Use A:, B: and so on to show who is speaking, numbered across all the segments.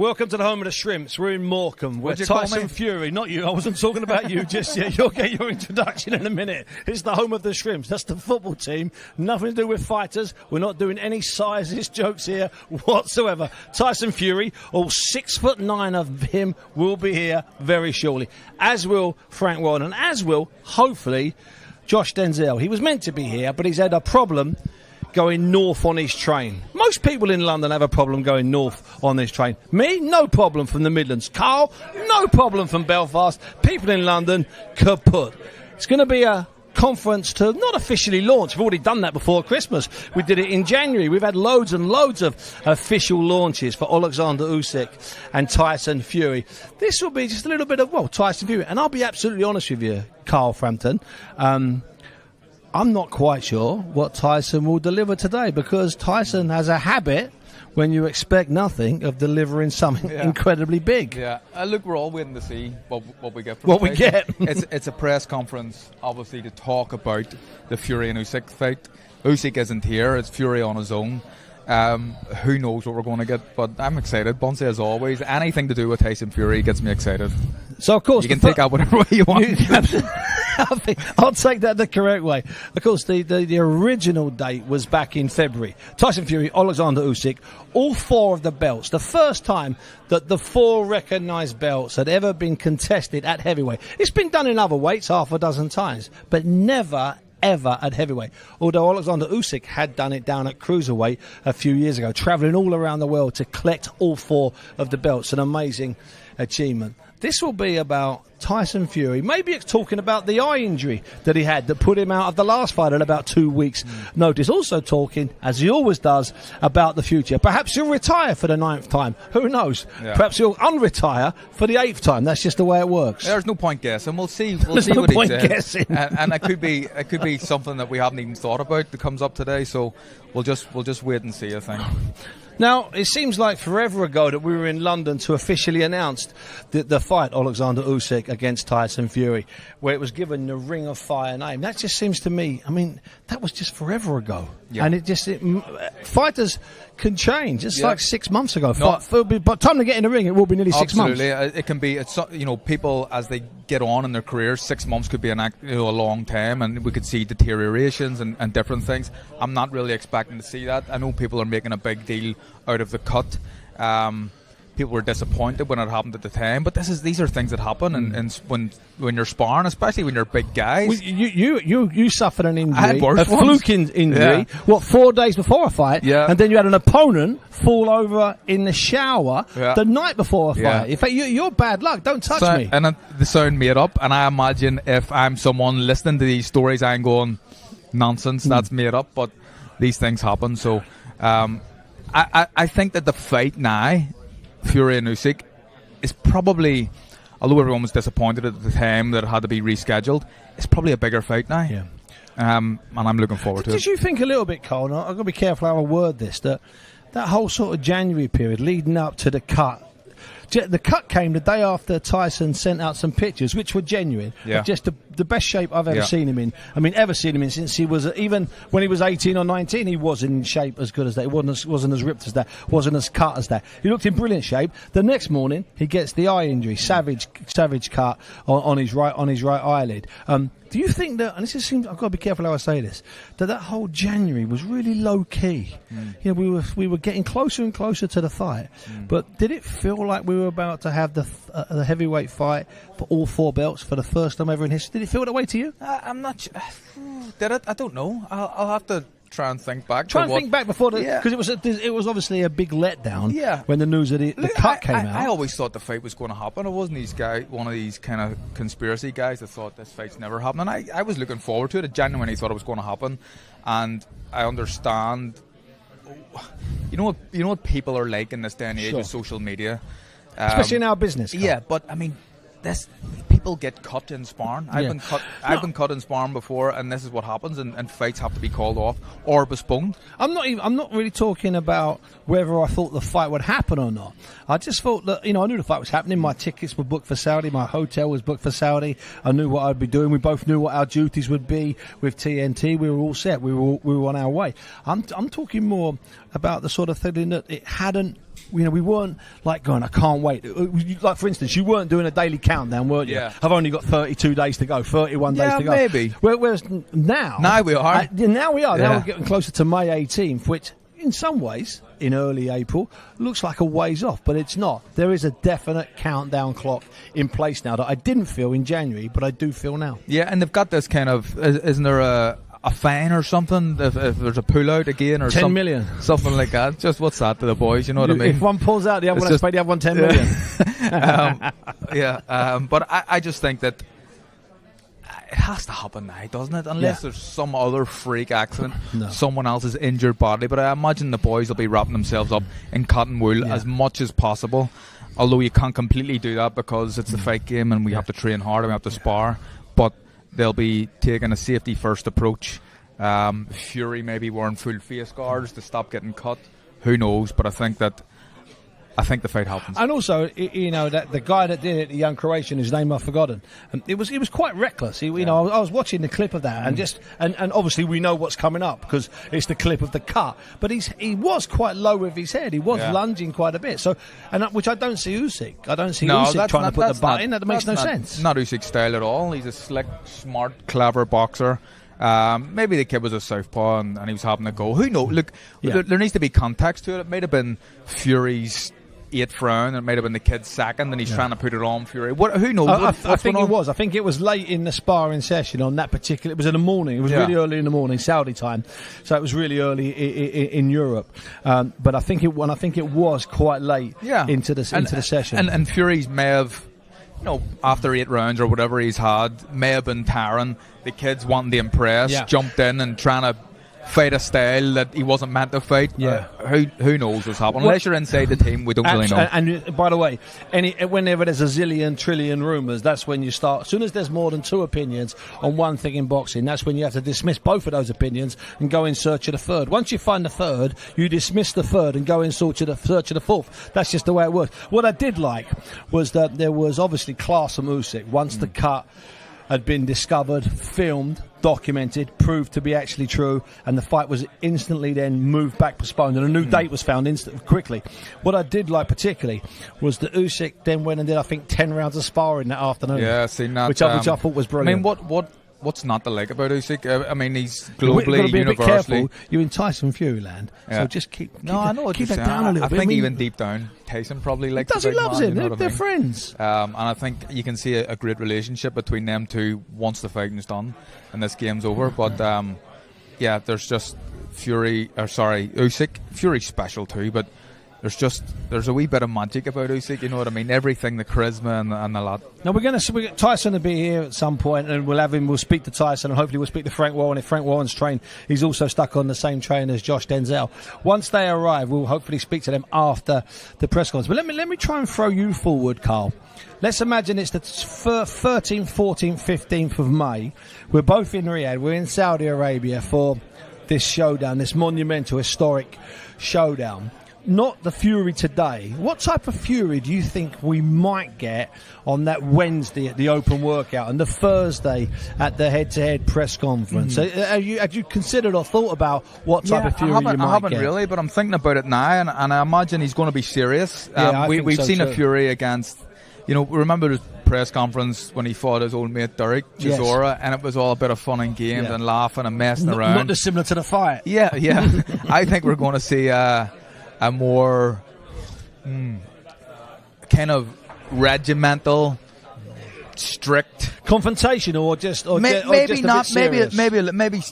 A: Welcome to the home of the Shrimps. We're in Morecambe. We're Tyson Fury, not you. I wasn't talking about you just yet. You'll get your introduction in a minute. It's the home of the Shrimps. That's the football team. Nothing to do with fighters. We're not doing any sizes jokes here whatsoever. Tyson Fury, all 6'9" of him, will be here very shortly. As will Frank Warren, and as will, hopefully, Josh Denzel. He was meant to be here, but he's had a problem going north on his train. Most people in London have a problem going north on this train. Me, no problem from the Midlands. Carl, no problem from Belfast. People in London, kaput. It's going to be a conference to not officially launch. We've already done that before Christmas. We did it in January. We've had loads and loads of official launches for Oleksandr Usyk and Tyson Fury. This will be just a little bit of, Tyson Fury. And I'll be absolutely honest with you, Carl Frampton. I'm not quite sure what Tyson will deliver today, because Tyson has a habit, when you expect nothing, of delivering something incredibly big.
B: Yeah, look, we're all waiting to see what we get.
A: What we get.
B: It's a press conference, obviously, to talk about the Fury and Usyk fight. Usyk isn't here; it's Fury on his own. Who knows what we're going to get? But I'm excited. Bonsi, as always, anything to do with Tyson Fury gets me excited.
A: So, of course,
B: you can take out whatever way you want.
A: I'll take that the correct way. Of course, the original date was back in February. Tyson Fury, Oleksandr Usyk, all four of the belts. The first time that the four recognised belts had ever been contested at heavyweight. It's been done in other weights half a dozen times, but never ever at heavyweight. Although Oleksandr Usyk had done it down at cruiserweight a few years ago, travelling all around the world to collect all four of the belts. An amazing achievement. This will be about Tyson Fury. Maybe it's talking about the eye injury that he had that put him out of the last fight at about 2 weeks' notice. Also talking, as he always does, about the future. Perhaps he'll retire for the 9th time. Who knows? Yeah. Perhaps he'll unretire for the 8th time. That's just the way it works.
B: There's no point guessing. We'll see.
A: There's
B: see
A: no
B: what
A: point
B: he says.
A: Guessing.
B: And it could be something that we haven't even thought about that comes up today. So we'll just wait and see, I think.
A: Now, it seems like forever ago that we were in London to officially announce the fight, Oleksandr Usyk against Tyson Fury, where it was given the Ring of Fire name. That just seems to me, that was just forever ago. Yeah. And fighters can change. It's like 6 months ago. By the time they get in the ring, it will be nearly 6 months.
B: Absolutely. It can be, people, as they get on in their careers, 6 months could be a long time, and we could see deteriorations and different things. I'm not really expecting to see that. I know people are making a big deal out of the cut. People were disappointed when it happened at the time, but these are things that happen, and when you're sparring, especially when you're big guys.
A: Well, you suffered an injury, a fluke injury. Yeah. 4 days before a fight, and then you had an opponent fall over in the shower the night before a fight. Yeah. In fact, you're bad luck. Don't touch me.
B: And the sound made up. And I imagine if I'm someone listening to these stories, I'm going, nonsense. That's made up. But these things happen. So I think that the fight now, Fury and Usyk, is probably, although everyone was disappointed at the time that it had to be rescheduled, it's probably a bigger fight now. Yeah. And I'm looking forward to it.
A: Did you think a little bit, Cole, and I've got to be careful how I word this, that whole sort of January period leading up to the cut, the cut came the day after Tyson sent out some pictures, which were genuine. Yeah. Just the best shape I've ever seen him in. Ever seen him in since he was, even when he was 18 or 19, he wasn't in shape as good as that. He wasn't as ripped as that, wasn't as cut as that. He looked in brilliant shape. The next morning, he gets the eye injury, savage cut on his right eyelid. Do you think that, and this seems, I've got to be careful how I say this, that whole January was really low key? We were getting closer and closer to the fight, but did it feel like we were about to have the heavyweight fight for all four belts for the first time ever in history? Did it feel that way to you?
B: I'm not sure. Did it? I don't know. I'll have to try and think back.
A: Think back before because it was obviously a big letdown. Yeah. When the news of the cut came out.
B: I always thought the fight was going to happen. It wasn't one of these kind of conspiracy guys that thought this fight's never happening. I was looking forward to it. I genuinely thought it was going to happen, and I understand. You know what people are like in this day and age with social media,
A: especially in our business.
B: Yeah, but this people get cut in sparring. I've been cut in sparring before, and this is what happens, and fights have to be called off or postponed.
A: I'm not really talking about whether I thought the fight would happen or not. I just thought that, I knew the fight was happening. My tickets were booked for Saudi. My hotel was booked for Saudi. I knew what I'd be doing. We both knew what our duties would be with TNT. We were all set. We were on our way. I'm talking more about the sort of thing that it hadn't. We weren't like going, I can't wait. Like, for instance, you weren't doing a daily countdown, weren't you?
B: Yeah.
A: I've only got 32 days to go, 31 days to go.
B: Maybe.
A: Whereas now...
B: Now we are.
A: Now we are.
B: Yeah.
A: Now we're getting closer to May 18th, which in some ways, in early April, looks like a ways off, but it's not. There is a definite countdown clock in place now that I didn't feel in January, but I do feel now.
B: Yeah, and they've got this kind of... Isn't there a fine or something if there's a pull-out again or
A: 10 million.
B: Something like that? Just what's that to the boys, you know what I mean?
A: If one pulls out, the other one has to pay the other one 10 million.
B: But I just think that it has to happen now, doesn't it? Unless there's some other freak accident, someone else's injured body. But I imagine the boys will be wrapping themselves up in cotton wool as much as possible. Although you can't completely do that because it's the fight game and we have to train hard and we have to spar. But they'll be taking a safety first approach. Fury maybe wearing full face guards to stop getting cut. Who knows? But I think the fight happens.
A: And also, that the guy that did it, the young Croatian, whose name I've forgotten, it was quite reckless. I was watching the clip of that, and obviously we know what's coming up because it's the clip of the cut. But he was quite low with his head. He was lunging quite a bit. So, which I don't see Usyk. I don't see Usyk trying to put the butt in. That makes no sense.
B: Not Usyk's style at all. He's a slick, smart, clever boxer. Maybe the kid was a southpaw and he was having a go. Who knows? Look, there needs to be context to it. It might have been Fury's 8th round, it might have been the kid's second, and he's trying to put it on Fury. Who knows?
A: I think it was. I think it was late in the sparring session on that particular. It was in the morning. It was really early in the morning, Saudi time, so it was really early in Europe. But I think it was quite late into the session.
B: And Fury's may have, after 8 rounds or whatever he's had, may have been tiring. The kids wanting to impress, jumped in and trying to fight a style that he wasn't meant to fight. Who knows what's happening? Unless you're inside the team, we don't really know.
A: And by the way, whenever there's a zillion trillion rumours, that's when you start. As soon as there's more than 2 opinions on one thing in boxing, that's when you have to dismiss both of those opinions and go in search of the third. Once you find the third, you dismiss the third and go in search of the 4th. That's just the way it works. What I did like was that there was obviously class from Usyk once the cut had been discovered, filmed, documented, proved to be actually true, and the fight was instantly then moved back, postponed, and a new date was found quickly. What I did like particularly was that Usyk then went and did, I think, 10 rounds of sparring that afternoon.
B: Yeah, seen that.
A: Which I thought was brilliant.
B: I mean, what's not to like about Usyk? I mean, he's globally,
A: universally.
B: A bit careful.
A: You're in Tyson Fury land, so just keep that down a little bit.
B: I think even deep down, Tyson probably likes
A: he loves him. They're friends.
B: And I think you can see a great relationship between them two once the fighting's done and this game's over. But there's just Usyk. Fury's special too, but there's a wee bit of magic about Usyk, you know what I mean? Everything, the charisma and the lot.
A: Now Tyson will be here at some point, and we'll speak to Tyson, and hopefully we'll speak to Frank Warren. If Frank Warren's train, he's also stuck on the same train as Josh Denzel. Once they arrive, we'll hopefully speak to them after the press conference. But let me try and throw you forward, Carl. Let's imagine it's the 13th, 14th, 15th of May. We're both in Riyadh. We're in Saudi Arabia for this showdown, this monumental, historic showdown. Not the Fury today. What type of Fury do you think we might get on that Wednesday at the open workout and the Thursday at the head-to-head press conference? Have you considered or thought about what type of Fury you might get?
B: I haven't really, but I'm thinking about it now, and I imagine he's going to be serious. We've seen a Fury against, remember his press conference when he fought his old mate Derek Chisora, and it was all a bit of fun and games and laughing and messing around.
A: Not dissimilar to the fight.
B: Yeah. I think we're going to see a more kind of regimental, strict
A: confrontation,
B: maybe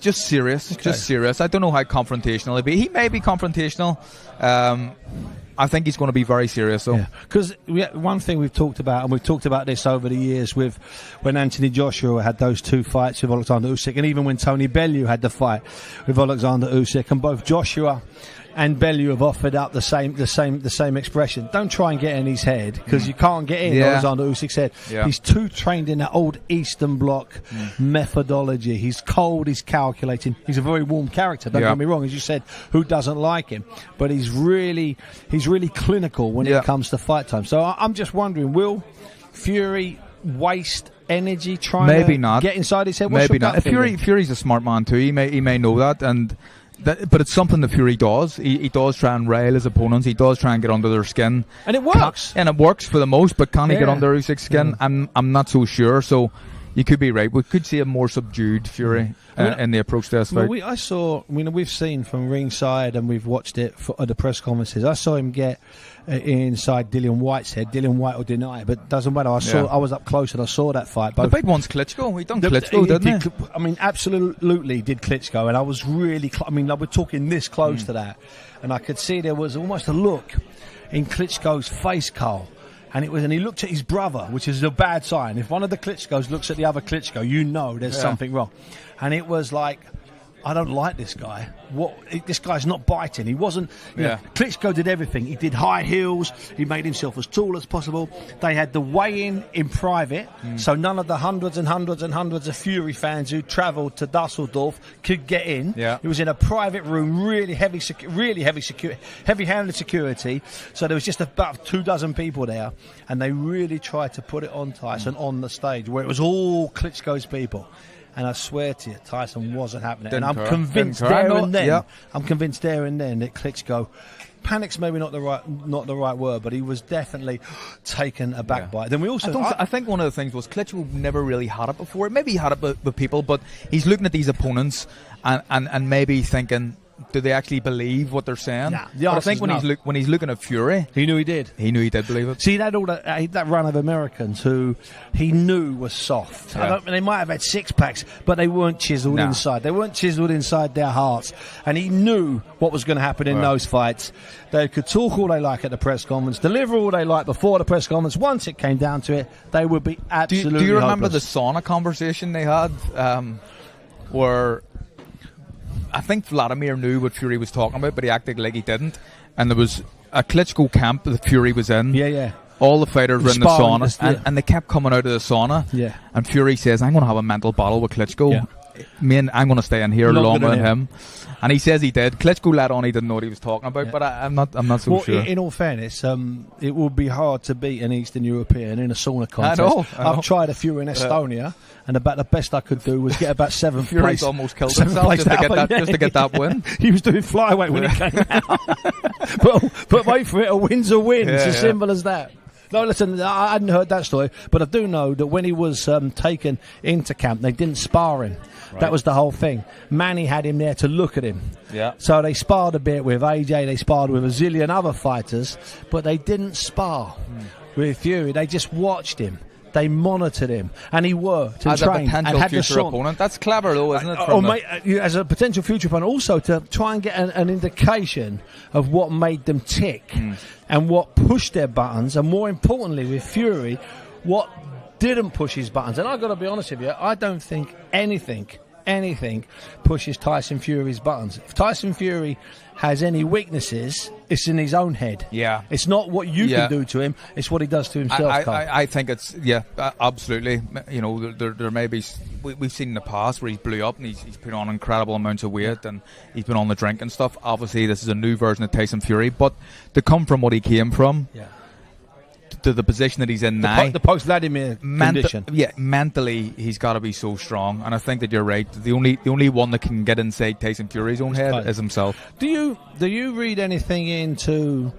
B: just serious. Okay. Just serious. I don't know how confrontational he'll be. He may be confrontational. I think he's going to be very serious, though.
A: Because one thing we've talked about, and we've talked about this over the years with when Anthony Joshua had those 2 fights with Oleksandr Usyk, and even when Tony Bellew had the fight with Oleksandr Usyk, and both Joshua, and Bellew have offered up the same expression. Don't try and get in his head, because you can't get in. Oleksandr Usyk said he's too trained in that old Eastern Bloc methodology. He's cold, he's calculating. He's a very warm character. Don't get me wrong, as you said. Who doesn't like him? But he's really clinical when it comes to fight time. So I'm just wondering, will Fury waste energy trying to get inside his head?
B: Maybe not. Fury's a smart man too. He may know that, but it's something that Fury does. He does try and rile his opponents. He does try and get under their skin,
A: and it works.
B: And it works for the most. But can he get under Usyk's skin? I'm not so sure. So you could be right. We could see a more subdued Fury in the approach to this fight.
A: We've seen from ringside, and we've watched it at the press conferences. I saw him get inside Dillian White's head. Dillian White will deny it, but it doesn't matter. I was up close and I saw that fight.
B: The big one's Klitschko. He done Klitschko, didn't he?
A: I mean, absolutely did Klitschko, and I was really. We're talking this close to that, and I could see there was almost a look in Klitschko's face, Carl. And he looked at his brother, which is a bad sign. If one of the Klitschkos looks at the other Klitschko, you know there's something wrong. And it was like, I don't like this guy. This guy's not biting. He wasn't. You know, Klitschko did everything. He did high heels. He made himself as tall as possible. They had the weigh-in in private, so none of the hundreds and hundreds and hundreds of Fury fans who travelled to Dusseldorf could get in.
B: Yeah.
A: It was in a private room, really heavy-handed security. So there was just about 24 people there, and they really tried to put it on Tyson on the stage, where it was all Klitschko's people. And I swear to you, Tyson wasn't happening. And I'm convinced there and then that Klitschko, panic's maybe not the right word, but he was definitely taken aback by it. Then we also,
B: I think one of the things was Klitschko never really had it before. Maybe he had it with people, but he's looking at these opponents and maybe thinking, do they actually believe what they're saying?
A: Nah,
B: but I think when he's looking at Fury,
A: he knew he did.
B: He knew he did believe it.
A: See, that run of Americans who he knew was soft. They might have had six packs, but they weren't chiseled inside. They weren't chiseled inside their hearts. And he knew what was going to happen in those fights. They could talk all they like at the press conference, deliver all they like before the press conference. Once it came down to it, they would be absolutely
B: Do you remember
A: hopeless.
B: the sauna conversation they had where I think Vladimir knew what Fury was talking about, but he acted like he didn't. And there was a Klitschko camp that Fury was in.
A: Yeah.
B: All the fighters were in the sauna, and they kept coming out of the sauna.
A: Yeah.
B: And Fury says, I'm going to have a mental battle with Klitschko. Yeah. I'm going to stay in here longer than him. And he says he did. Klitschko let on he didn't know what he was talking about, but I'm not so sure.
A: In all fairness, it would be hard to beat an Eastern European in a sauna contest.
B: I know.
A: I've tried a few in Estonia, and about the best I could do was get about seventh place.
B: Fury's almost killed himself just to get that win.
A: He was doing flyweight when he came out. but wait for it, a win's a win. It's as simple as that. No, listen, I hadn't heard that story, but I do know that when he was taken into camp, they didn't spar him. Right. That was the whole thing. Manny had him there to look at him. Yeah. So they sparred a bit with AJ, they sparred with a zillion other fighters, but they didn't spar with Fury. They just watched him. They monitored him, and he worked and
B: as
A: trained
B: a potential
A: and had
B: future opponent. That's clever, though, isn't it?
A: As a potential future opponent, also to try and get an indication of what made them tick and what pushed their buttons, and more importantly, with Fury, what didn't push his buttons. And I've got to be honest with you, I don't think anything pushes Tyson Fury's buttons. If Tyson Fury has any weaknesses, it's in his own head. Yeah. It's not what you can do to him, it's what he does to himself.
B: I think it's, absolutely. You know, there may be, we've seen in the past where he's blew up and he's put on incredible amounts of weight and he's been on the drink and stuff. Obviously, this is a new version of Tyson Fury, but to come from what he came from, to the position that he's in now,
A: the post-Vladimir condition.
B: Mentally he's got to be so strong, and I think that you're right. The only one that can get inside Tyson Fury's own head is himself.
A: Do you read anything into?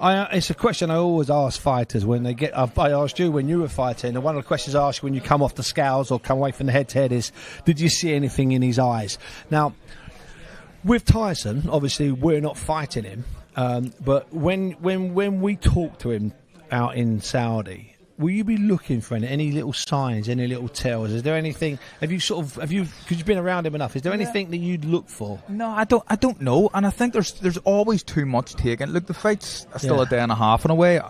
A: It's a question I always ask fighters when they get. I asked you when you were fighting, and one of the questions I ask you when you come off the scales or come away from the head-to-head is, did you see anything in his eyes? Now, with Tyson, obviously we're not fighting him, but when we talk to him out in Saudi, will you be looking for any little signs, any little tells? Is there anything? Because you've been around him enough? Is there anything that you'd look for?
B: No, I don't know, and I think there's always too much taken. Look, the fight's still a day and a half away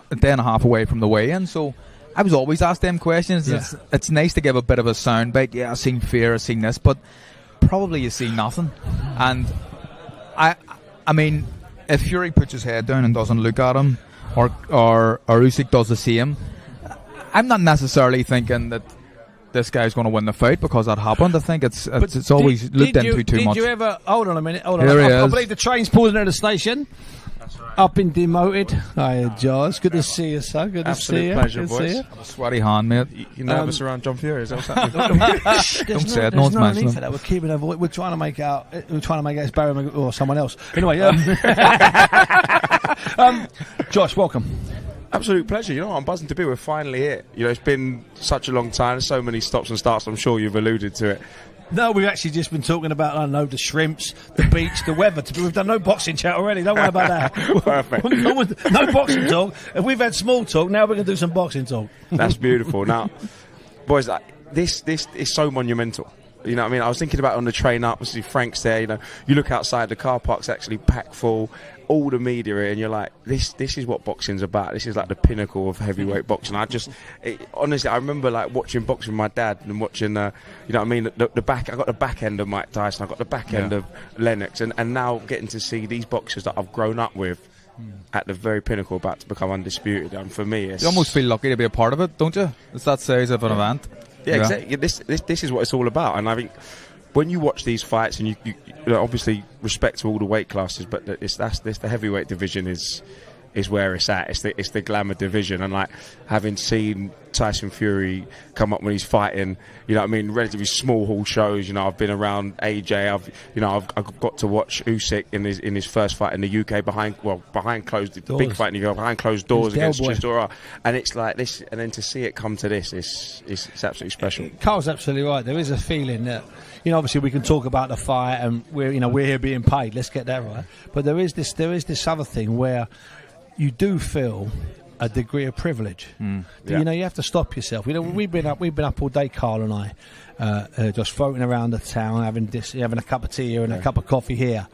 B: from the weigh-in, so I was always asked them questions. Yeah. It's nice to give a bit of a soundbite. Yeah, I've seen fear, I've seen this, but probably you see nothing. And I mean, if Fury puts his head down and doesn't look at him, or Usyk does the same, I'm not necessarily thinking that this guy's going to win the fight because that happened. I think it's always looked into too much.
A: Did you ever... Hold on a minute. Hold on.
B: Here he
A: I
B: is.
A: believe the train's pulling at the station.
C: That's right.
A: I've been demoted. Hi, Josh. Good to see you, sir. Good to see you.
C: Absolute pleasure,
A: Good to see
C: boys.
A: you.
B: A sweaty hand, mate.
C: You nervous around John Fury? Is that what's happening?
B: Don't say it. No
A: There's
B: one's
A: no
B: mentioning
A: need for that. We're keeping over. We're trying to make out. We're trying to make out it's Barry or someone else. Anyway, Josh, welcome.
C: Absolute pleasure. You know what? I'm buzzing to be. We're finally here. You know, it's been such a long time. There's so many stops and starts. I'm sure you've alluded to it.
A: No, we've actually just been talking about, I don't know, the shrimps, the beach, the weather. We've done no boxing chat already. Don't worry about that.
C: Perfect.
A: No boxing talk. If we've had small talk, now we're going to do some boxing talk.
C: That's beautiful. Now, boys, this is so monumental. You know what I mean? I was thinking about it on the train up. Obviously, Frank's there. You know, you look outside, the car park's actually packed full. All the media here, and you're like, this is what boxing's about. This is like the pinnacle of heavyweight boxing. Honestly, I remember like watching boxing with my dad and watching, you know what I mean? The back. I got the back end of Mike Tyson. I got the back end of Lennox, and now getting to see these boxers that I've grown up with at the very pinnacle, about to become undisputed. And for me, it's,
B: You almost feel lucky to be a part of it, don't you? It's that size of an event.
C: Yeah, exactly. This is what it's all about, and I think when you watch these fights, and you know, obviously respect to all the weight classes, but the heavyweight division is where it's at. It's the glamour division, and like having seen Tyson Fury come up when he's fighting, you know what I mean, relatively small hall shows. You know, I've been around AJ. I've got to watch Usyk in his first fight in the UK behind closed doors. Big fight in the UK behind closed doors against Chisora, and it's like this, and then to see it come to this, it's absolutely special.
A: Carl's absolutely right. There is a feeling that, you know, obviously we can talk about the fight, and we're here being paid. Let's get that right. But there is this other thing where you do feel a degree of privilege. You know, you have to stop yourself. You know, we've been up all day, Carl and I, just floating around the town, having a cup of tea here and a cup of coffee here,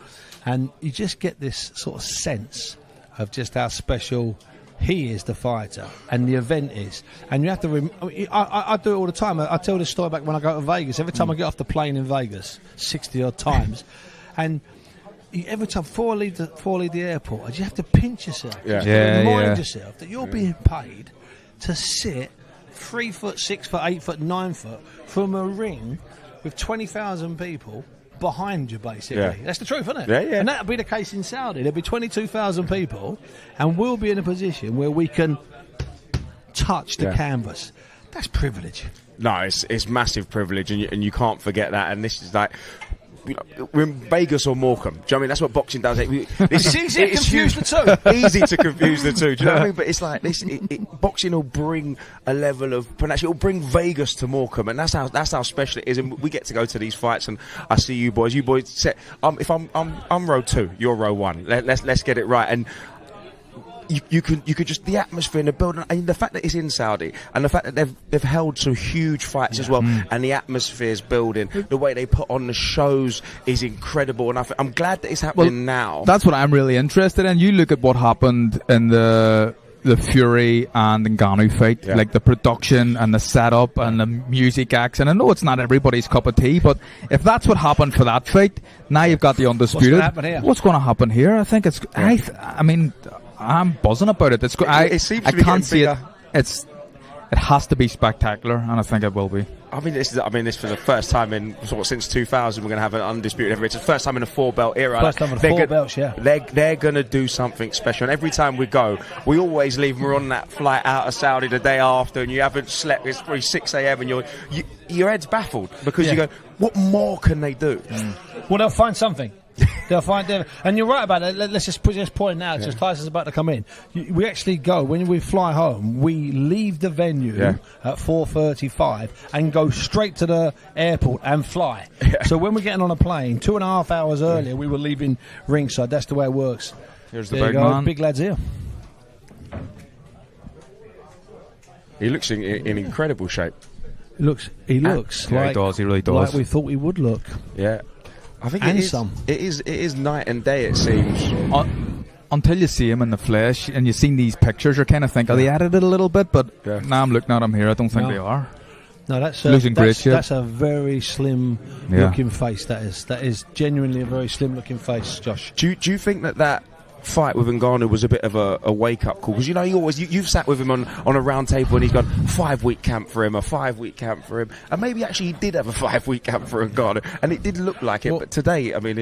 A: and you just get this sort of sense of just how special he is, the fighter, and the event is. And you have to I do it all the time. I tell this story back when I go to Vegas. Every time I get off the plane in Vegas, 60 odd times, and every time before I leave the airport, you have to pinch yourself. Remind yourself that you're being paid to sit 3 foot, 6 foot, 8 foot, 9 foot from a ring with 20,000 people behind you, basically.
C: Yeah.
A: That's the truth, isn't it?
C: Yeah.
A: And that'll be the case in Saudi. There'll be 22,000 people, and we'll be in a position where we can touch the canvas. That's privilege.
C: No, it's massive privilege, and you can't forget that. And this is like, you know, we're in Vegas or Morecambe. Do you know what I mean? That's what boxing does.
A: It's easy to confuse the two.
C: Easy to confuse the two. Do you know what I mean? But it's like this. Boxing will bring a level of pronunciation. It will bring Vegas to Morecambe, and that's how special it is. And we get to go to these fights, and I see you boys. You boys set. If I'm row 2, you're row 1. Let's get it right. And you could just, the atmosphere in the building, and the fact that it's in Saudi, and the fact that they've held some huge fights as well, and the atmosphere is building, the way they put on the shows is incredible, and I'm glad that it's happening now.
B: That's what I'm really interested in. You look at what happened in the Fury and Ngannou fight, like the production and the setup and the music acts, and I know it's not everybody's cup of tea, but if that's what happened for that fight, now you've got the undisputed. What's going to happen here? I think it's. I mean, I'm buzzing about it.
C: It seems to be
B: can't see
C: bigger.
B: it. It has to be spectacular, and I think it will be.
C: I mean, this for the first time in since 2000, we're going to have an undisputed heavyweight. It's the first time in a 4-belt era.
A: First time in 4 belts, yeah.
C: They're going to do something special. And every time we go, we always leave. We're on that flight out of Saudi the day after, and you haven't slept. It's probably 6 a.m. and your head's baffled because you go, what more can they do?
A: Well, they'll find something. They'll find them, and you're right about it. Let's just put this point now, because Tyson's about to come in. We actually go, when we fly home, we leave the venue at 4:35 and go straight to the airport and fly. So when we're getting on a plane, 2.5 hours earlier, we were leaving ringside. That's the way it works.
B: Here's the big man.
A: Big lads here.
C: He looks in incredible shape.
A: He looks like,
B: he does. He really does.
A: like we thought he would look.
C: Yeah. I think
A: and
C: it is night and day, it seems.
B: Until you see him in the flesh and you've seen these pictures, you're kind of thinking, are they edited a little bit? But now I'm looking at him here, I don't think they are.
A: No, that's a very slim looking face. That is genuinely a very slim looking face, Josh.
C: Do you think that fight with Ngannou was a bit of a wake-up call? Because, you've sat with him on a round table and he's gone 5-week camp for him, a 5-week camp for him. And maybe actually he did have a 5-week camp for Ngannou. And it did look like it. But today, I mean...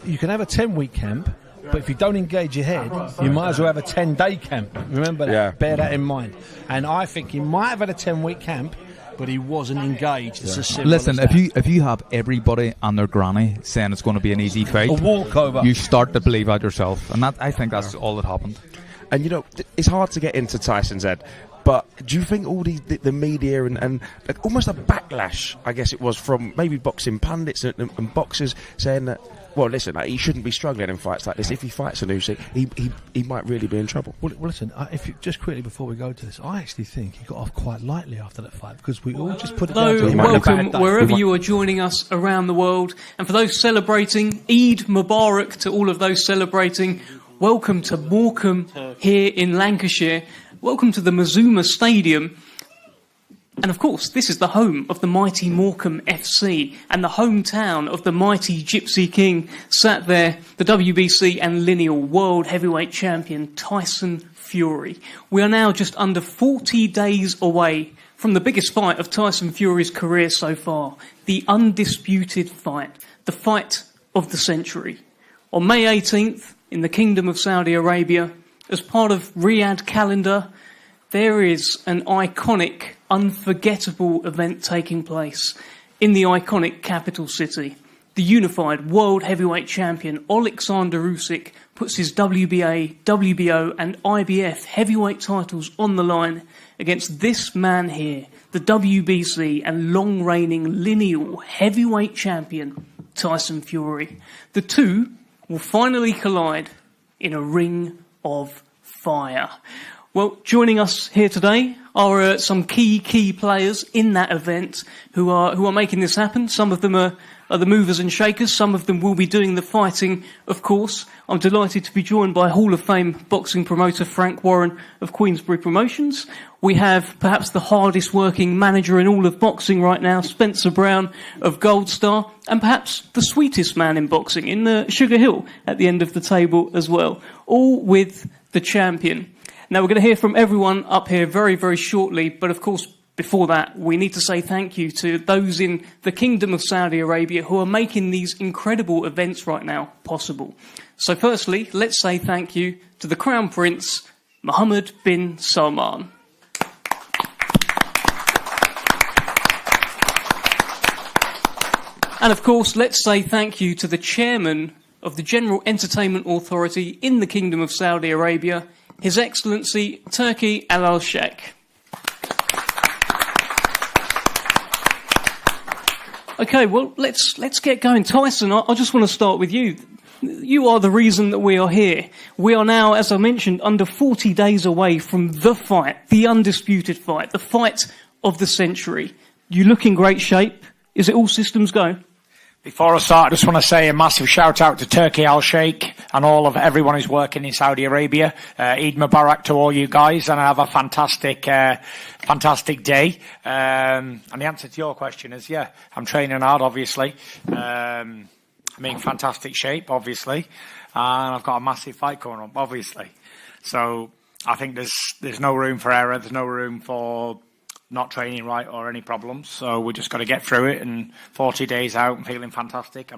A: You can have a 10-week camp, but if you don't engage your head, you might as well have a 10-day camp. Remember that. Yeah. Bear that in mind. And I think he might have had a 10-week camp, but he wasn't engaged. It's as simple
B: Listen,
A: as that.
B: if you have everybody and their granny saying it's going to be an easy fight,
A: a walkover,
B: you start to believe that yourself, and I think that's all that happened.
C: And it's hard to get into Tyson's head, but do you think all the media and like almost a backlash, I guess it was, from maybe boxing pundits and boxers saying that, well, listen, he shouldn't be struggling in fights like this. If he fights an Usyk, he might really be in trouble.
A: Well, listen, if you, just quickly before we go to this, I actually think he got off quite lightly after that fight, because we all just put it down to
D: welcome wherever you are joining us around the world. And for those celebrating, Eid Mubarak to all of those celebrating. Welcome to Morecambe here in Lancashire. Welcome to the Mazuma Stadium. And of course, this is the home of the mighty Morecambe FC and the hometown of the mighty Gypsy King, sat there, the WBC and lineal world heavyweight champion Tyson Fury. We are now just under 40 days away from the biggest fight of Tyson Fury's career so far, the undisputed fight, the fight of the century. On May 18th, in the Kingdom of Saudi Arabia, as part of Riyadh calendar, there is an iconic, unforgettable event taking place in the iconic capital city. The unified world heavyweight champion Oleksandr Usyk puts his WBA, WBO and IBF heavyweight titles on the line against this man here, the WBC and long-reigning lineal heavyweight champion Tyson Fury. The two will finally collide in a ring of fire. Well, joining us here today are some key players in that event who are making this happen. Some of them are the movers and shakers. Some of them will be doing the fighting, of course. I'm delighted to be joined by Hall of Fame boxing promoter Frank Warren of Queensberry Promotions. We have perhaps the hardest working manager in all of boxing right now, Spencer Brown of Gold Star, and perhaps the sweetest man in boxing in Sugar Hill at the end of the table as well, all with the champion. Now, we're going to hear from everyone up here very, very shortly, but of course, before that, we need to say thank you to those in the Kingdom of Saudi Arabia who are making these incredible events right now possible. So firstly, let's say thank you to the Crown Prince, Mohammed bin Salman. And of course, let's say thank you to the chairman of the General Entertainment Authority in the Kingdom of Saudi Arabia, His Excellency Turki Al-Sheikh. Okay, well, let's get going. Tyson, I just want to start with you. You are the reason that we are here. We are now, as I mentioned, under 40 days away from the fight, the undisputed fight, the fight of the century. You look in great shape. Is it all systems go?
E: Before I start, I just want to say a massive shout out to Turki Al-Sheikh and everyone who's working in Saudi Arabia. Eid Mubarak to all you guys, and have a fantastic day. And the answer to your question is, yeah, I'm training hard, obviously. I'm in fantastic shape, obviously, and I've got a massive fight coming up, obviously. So I think there's no room for error. There's no room for not training right or any problems. So we just got to get through it, and 40 days out, I'm feeling fantastic.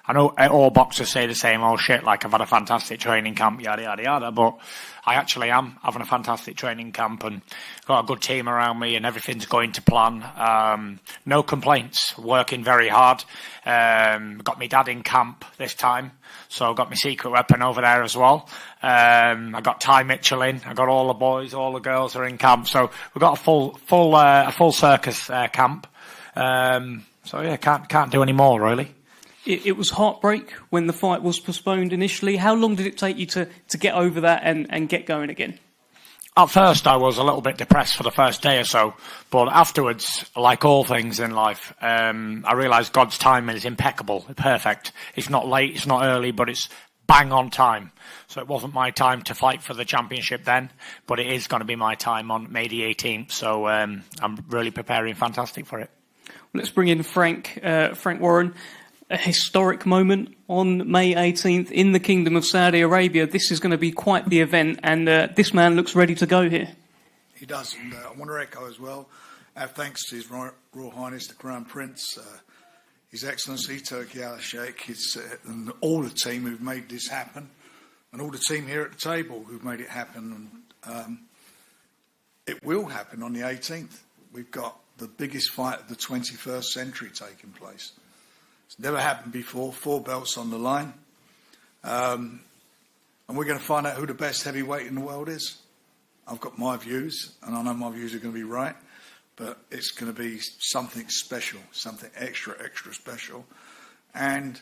E: I know all boxers say the same, oh shit, like I've had a fantastic training camp, yada, yada, yada, but I actually am having a fantastic training camp and got a good team around me and everything's going to plan. No complaints, working very hard. Got my dad in camp this time, so I've got my secret weapon over there as well. I got Ty Mitchell in, I got all the boys, all the girls are in camp, so we've got a full circus camp. So yeah, can't do any more really.
D: It was heartbreak when the fight was postponed initially. How long did it take you to get over that and get going again?
E: At first, I was a little bit depressed for the first day or so, but afterwards, like all things in life, I realised God's timing is impeccable, perfect. It's not late, it's not early, but it's bang on time. So it wasn't my time to fight for the championship then, but it is going to be my time on May the 18th, so I'm really preparing fantastic for it.
D: Let's bring in Frank Warren. a historic moment on May 18th in the Kingdom of Saudi Arabia. This is going to be quite the event, and this man looks ready to go here.
F: He does, and I want to echo as well our thanks to His Royal Highness the Crown Prince, His Excellency Turki Al-Sheikh, and all the team who've made this happen, and all the team here at the table who've made it happen. And it will happen on the 18th. We've got the biggest fight of the 21st century taking place. It's never happened before. 4 belts on the line, and we're going to find out who the best heavyweight in the world is. I've got my views, and I know my views are going to be right, but it's going to be something special, something extra special. And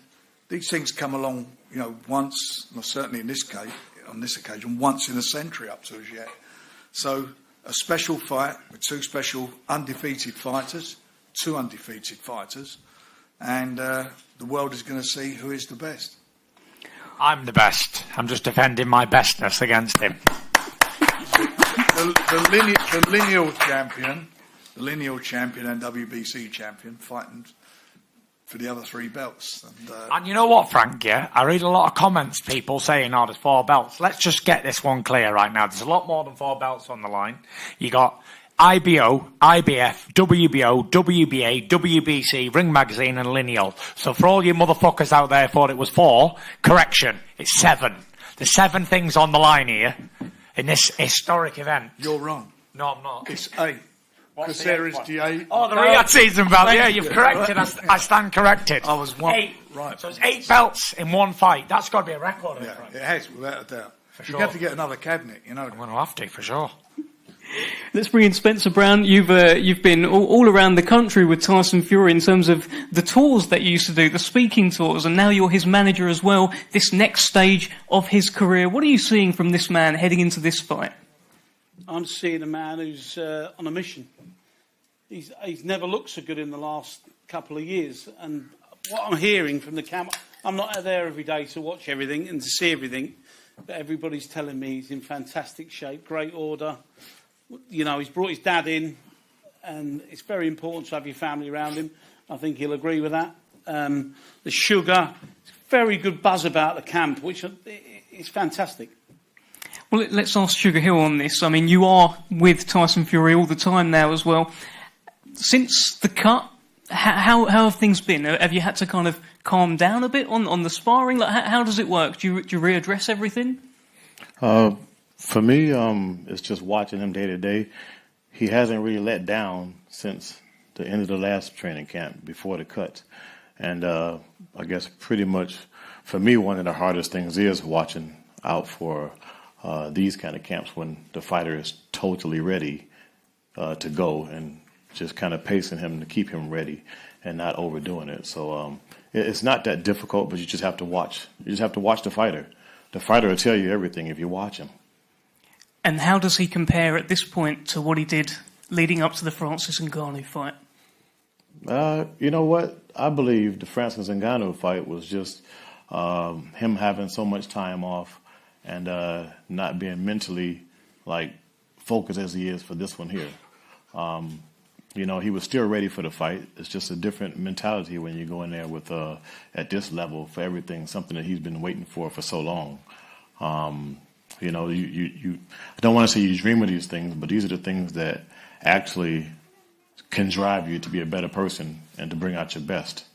F: these things come along, once, well, certainly in this case, on this occasion, once in a century up to us yet. So a special fight with 2 special undefeated fighters, 2 undefeated fighters, and the world is going to see who is the best.
E: I'm the best. I'm just defending my bestness against him.
F: The lineal champion and WBC champion fighting for the other 3 belts.
E: And you know what, Frank, yeah? I read a lot of comments, people saying, there's 4 belts. Let's just get this one clear right now. There's a lot more than 4 belts on the line. You got IBO, IBF, WBO, WBA, WBC, Ring Magazine and Lineal. So for all you motherfuckers out there thought it was 4, correction, it's 7. There's 7 things on the line here in this historic event.
F: You're wrong.
E: No, I'm not.
F: It's 8. Because there is the 8.
E: Oh, the Riyadh season belt. Yeah, you've corrected. I stand corrected.
F: I was 1.
E: 8.
F: Right.
E: So it's 8 belts in one fight. That's got to be a record.
F: Yeah, it has, without a doubt.
E: For
F: You
E: sure.
F: have to get another cabinet,
E: I'm going to have to, for sure.
D: Let's bring in Spencer Brown. You've been all around the country with Tyson Fury in terms of the tours that you used to do, the speaking tours, and now you're his manager as well, this next stage of his career. What are you seeing from this man heading into this fight?
G: I'm seeing a man who's on a mission. He's never looked so good in the last couple of years. And what I'm hearing from the camp, I'm not there every day to watch everything and to see everything, but everybody's telling me he's in fantastic shape, great order. He's brought his dad in, and it's very important to have your family around him. I think he'll agree with that. The sugar, very good buzz about the camp, which is fantastic.
D: Well, let's ask Sugar Hill on this. I mean, you are with Tyson Fury all the time now as well. Since the cut, how have things been? Have you had to kind of calm down a bit on the sparring? Like, how does it work? Do you readdress everything?
H: For me, it's just watching him day to day. He hasn't really let down since the end of the last training camp before the cut. And I guess pretty much for me, one of the hardest things is watching out for these kind of camps when the fighter is totally ready to go, and just kind of pacing him to keep him ready and not overdoing it. So it's not that difficult, but you just have to watch. You just have to watch the fighter. The fighter will tell you everything if you watch him.
D: And how does he compare at this point to what he did leading up to the Francis Ngannou fight?
H: You know what? I believe the Francis Ngannou fight was just him having so much time off and not being mentally focused as he is for this one here. He was still ready for the fight. It's just a different mentality when you go in there with at this level for everything, something that he's been waiting for so long. You I don't want to say you dream of these things, but these are the things that actually can drive you to be a better person and to bring out your best.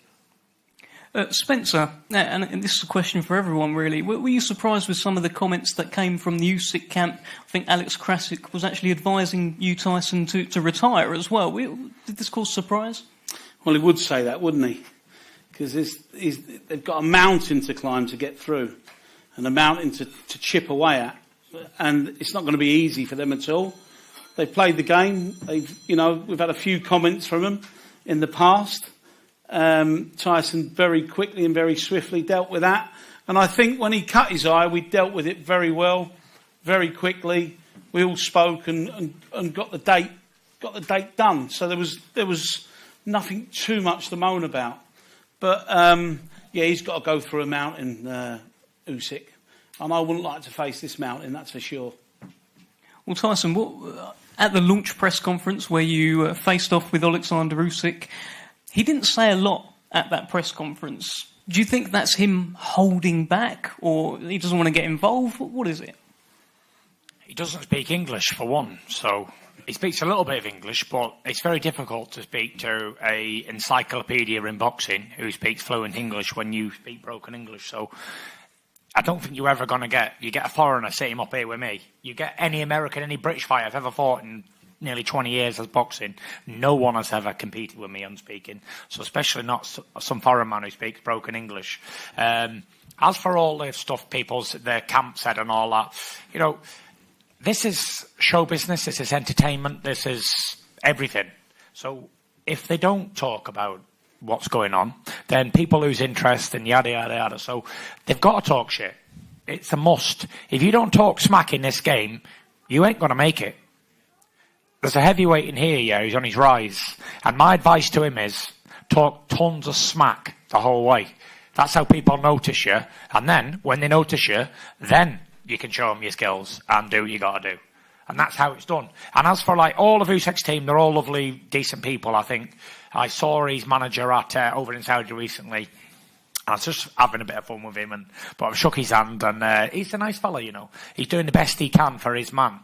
D: Spencer, and this is a question for everyone really, were you surprised with some of the comments that came from the Usyk camp? I think Alex Krasik was actually advising you, Tyson, to retire as well. Did this cause surprise?
G: Well, he would say that, wouldn't he? Because they've got a mountain to climb to get through and a mountain to chip away at. And it's not going to be easy for them at all. They've played the game. We've had a few comments from them in the past. Tyson very quickly and very swiftly dealt with that. And I think when he cut his eye, we dealt with it very well, very quickly. We all spoke and got the date done. So there was nothing too much to moan about. But he's got to go through a mountain, Usyk. And I wouldn't like to face this mountain, that's for sure.
D: Well, Tyson, at the launch press conference where you faced off with Oleksandr Usyk, he didn't say a lot at that press conference. Do you think that's him holding back, or he doesn't want to get involved? What is it?
E: He doesn't speak English, for one, so he speaks a little bit of English, but it's very difficult to speak to a encyclopedia in boxing who speaks fluent English when you speak broken English. So I don't think you're ever going to get a foreigner sitting up here with me. You get any American, any British fighter I've ever fought in nearly 20 years as boxing, no one has ever competed with me on speaking. So especially not some foreign man who speaks broken English. As for all the stuff their camp said and all that, you know, this is show business, this is entertainment, this is everything. So if they don't talk about what's going on, then people lose interest and yada, yada, yada. So they've got to talk shit. It's a must. If you don't talk smack in this game, you ain't going to make it. There's a heavyweight in here, yeah, who's on his rise. And my advice to him is talk tons of smack the whole way. That's how people notice you. And then, when they notice you, then you can show them your skills and do what you got to do. And that's how it's done. And as for like all of Usyk's team, they're all lovely, decent people, I think. I saw his manager over in Saudi recently. I was just having a bit of fun with him, but I've shook his hand, and he's a nice fella, you know. He's doing the best he can for his man.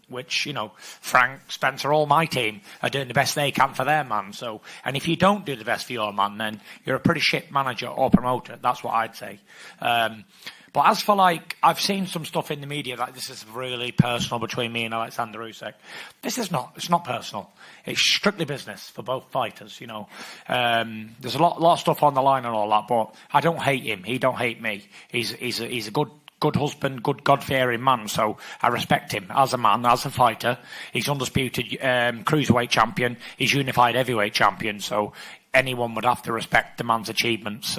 E: Which, you know, Frank, Spencer, all my team are doing the best they can for their man. So, and if you don't do the best for your man, then you're a pretty shit manager or promoter. That's what I'd say. But as for like, I've seen some stuff in the media that this is really personal between me and Oleksandr Usyk. It's not personal. It's strictly business for both fighters, you know. There's a lot of stuff on the line and all that, but I don't hate him. He don't hate me. He's a good husband, good God-fearing man, so I respect him as a man, as a fighter. He's undisputed cruiserweight champion. He's unified heavyweight champion, so anyone would have to respect the man's achievements.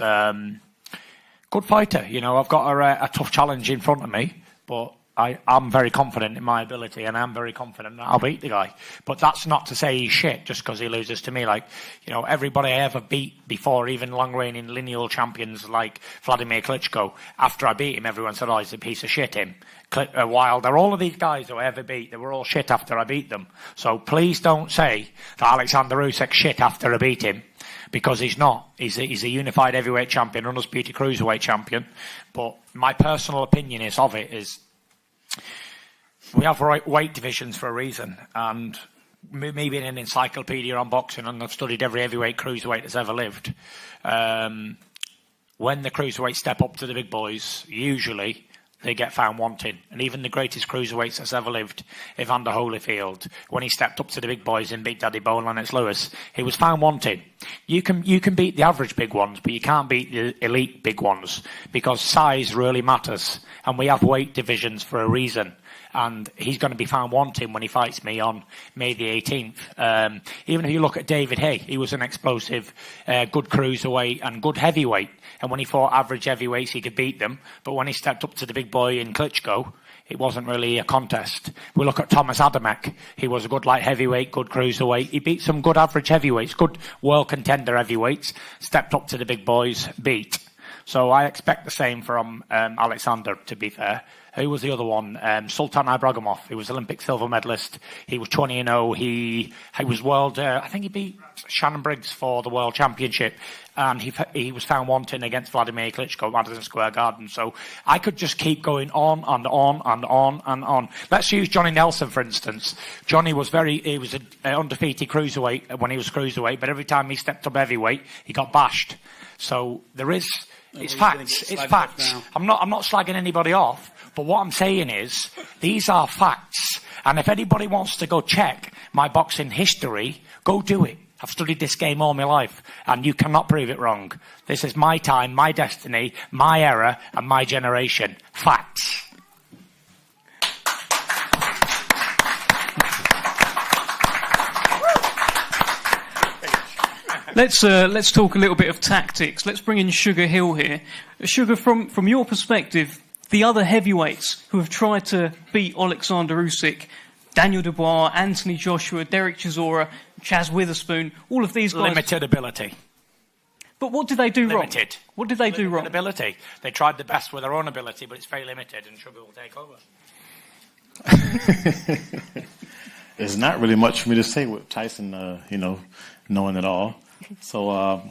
E: Good fighter, you know. I've got a tough challenge in front of me, but I'm very confident in my ability, and I'm very confident that I'll beat the guy. But that's not to say he's shit just because he loses to me. Like, you know, everybody I ever beat before, even long-reigning lineal champions like Vladimir Klitschko, after I beat him, everyone said, oh, he's a piece of shit, him. Wilder, all of these guys who I ever beat, they were all shit after I beat them. So please don't say that Oleksandr Usyk's shit after I beat him, because he's not. He's a unified heavyweight champion, undisputed cruiserweight champion. But my personal opinion is we have weight divisions for a reason, and me being an encyclopedia on boxing, and I've studied every heavyweight cruiserweight that's ever lived, when the cruiserweights step up to the big boys, usually they get found wanting. And even the greatest cruiserweights that's ever lived, Evander Holyfield, when he stepped up to the big boys and beat Daddy Bo and Lennox Lewis, he was found wanting. You can beat the average big ones, but you can't beat the elite big ones, because size really matters. And we have weight divisions for a reason. And he's going to be found wanting when he fights me on May the 18th. Even if you look at David Hay, he was an explosive, good cruiserweight and good heavyweight. And when he fought average heavyweights, he could beat them. But when he stepped up to the big boy in Klitschko, it wasn't really a contest. We look at Thomas Adamek. He was a good light heavyweight, good cruiserweight. He beat some good average heavyweights, good world contender heavyweights, stepped up to the big boys, beat. So I expect the same from Oleksandr, to be fair. Who was the other one? Sultan Ibragimov. He was Olympic silver medalist. He was 20-0. He was world. I think he beat Shannon Briggs for the world championship, and he was found wanting against Vladimir Klitschko at Madison Square Garden. So I could just keep going on and on and on and on. Let's use Johnny Nelson for instance. Johnny was he was an undefeated cruiserweight when he was cruiserweight, but every time he stepped up heavyweight, he got bashed. So there is. It's facts. It's facts. I'm not slagging anybody off. But what I'm saying is, these are facts. And if anybody wants to go check my boxing history, go do it. I've studied this game all my life, and you cannot prove it wrong. This is my time, my destiny, my era, and my generation. Facts.
D: Let's talk a little bit of tactics. Let's bring in Sugar Hill here. Sugar, from your perspective, the other heavyweights who have tried to beat Oleksandr Usyk, Daniel Dubois, Anthony Joshua, Derek Chisora, Chaz Witherspoon, all of these guys...
E: Limited ability.
D: But what did they do wrong?
E: Limited.
D: What did they do wrong?
E: Ability. They tried the best with their own ability, but it's very limited, and Sugar will take over.
H: There's not really much for me to say with Tyson, knowing it all. So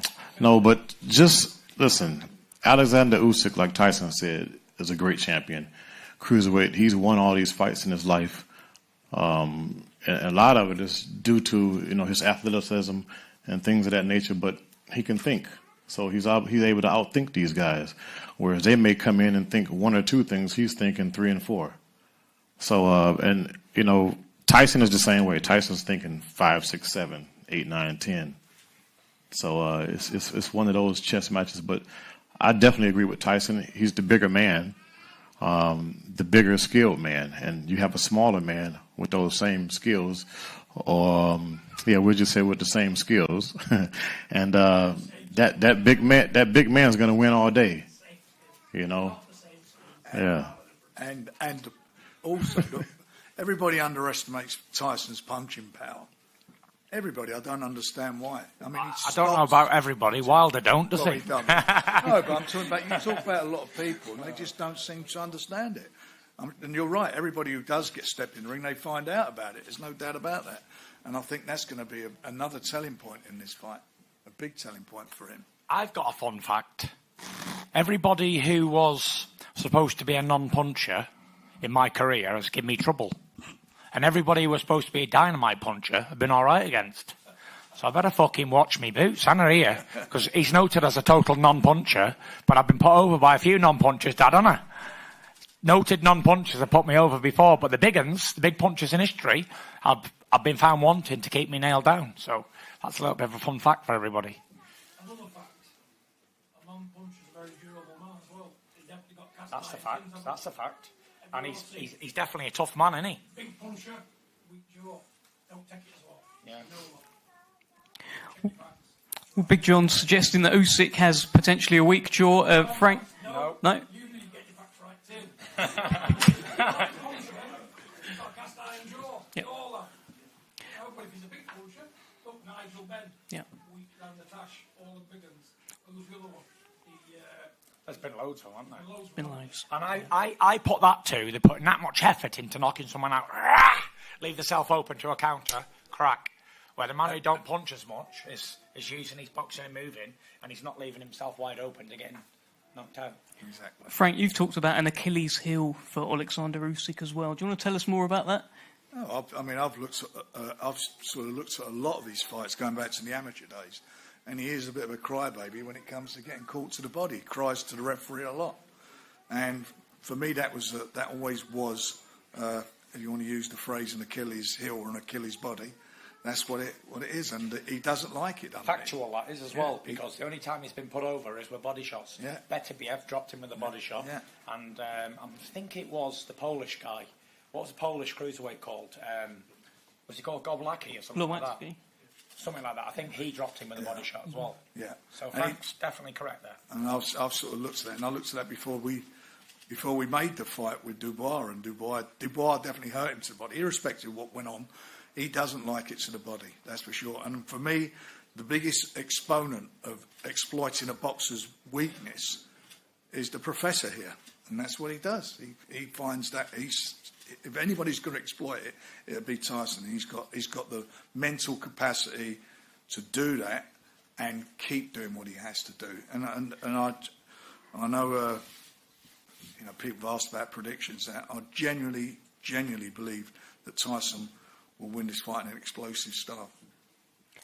H: No, but just listen. Oleksandr Usyk, like Tyson said, is a great champion. Cruiserweight, he's won all these fights in his life. And a lot of it is due to his athleticism and things of that nature. But he can think, so he's able to outthink these guys. Whereas they may come in and think one or two things, he's thinking 3 and 4. So Tyson is the same way. Tyson's thinking 5, 6, 7, 8, 9, 10. So it's one of those chess matches. But I definitely agree with Tyson. He's the bigger man, the bigger skilled man, and you have a smaller man with those same skills, or we'll just say with the same skills, and that big man's going to win all day, Yeah.
F: And also, look, everybody underestimates Tyson's punching power. Everybody, I don't understand why. I mean,
E: I don't know about everybody. Wilder don't, does he?
F: He doesn't. No, but I'm talking about, you talk about a lot of people, and they just don't seem to understand it. And you're right, everybody who does get stepped in the ring, they find out about it. There's no doubt about that. And I think that's going to be another telling point in this fight, a big telling point for him.
E: I've got a fun fact. Everybody who was supposed to be a non-puncher in my career has given me trouble. And everybody who was supposed to be a dynamite puncher have been all right against. So I better fucking watch me boots. Anna here, because he's noted as a total non-puncher, but I've been put over by a few non-punchers, Dad, haven't I? Noted non-punchers have put me over before, but the big uns, the big punchers in history, I've been found wanting to keep me nailed down. So that's a little bit of a fun fact for everybody.
I: Another fact, a non-puncher is a very durable man as well. He's definitely got cast
E: That's the
I: iron.
E: fact. That's the fact. And he's definitely a tough man, isn't he?
I: Big puncher, weak jaw. Don't take it as well.
E: Yeah.
D: Well, Big John suggesting that Usyk has potentially a weak jaw. Frank?
E: No.
D: No?
I: You need to get your facts right too. He's got cast iron jaw.
D: Yep.
I: All that. No, but if he's a big puncher, look, Nigel Benn.
D: Yeah.
I: Weak round the tash, all the big ones. Who's the other one?
E: There's been loads of them, haven't there?
D: Been loads.
E: And I put that to, they're putting that much effort into knocking someone out. Leave themselves open to a counter, crack. Where the man who don't punch as much is using his boxing and moving, and he's not leaving himself wide open to getting knocked out.
F: Exactly.
D: Frank, you've talked about an Achilles heel for Oleksandr Usyk as well. Do you want to tell us more about that?
F: Oh, I've sort of looked at a lot of his fights going back to the amateur days, and he is a bit of a crybaby when it comes to getting caught to the body. He cries to the referee a lot, and for me that always was, if you want to use the phrase, an Achilles heel or an Achilles body. That's what it is, and he doesn't like it.
E: Factual that is as well, because the only time he's been put over is with body shots.
F: Yeah.
E: Beterbiev dropped him with a body shot,
F: yeah.
E: And I think it was the Polish guy. What was the Polish cruiserweight called? Was he called Goblacki or something like that? Something like that. I think he dropped him with a body shot as well.
F: Yeah.
E: So Frank's definitely correct there.
F: And I've sort of looked at that, and I looked at that before we made the fight with Dubois, and Dubois definitely hurt him to the body, irrespective of what went on. He doesn't like it to the body, that's for sure. And for me, the biggest exponent of exploiting a boxer's weakness is the professor here, and that's what he does. He finds that if anybody's going to exploit it, it'll be Tyson. He's got the mental capacity to do that and keep doing what he has to do. And I know people have asked about predictions. That I genuinely believe that Tyson will win this fight in an explosive style.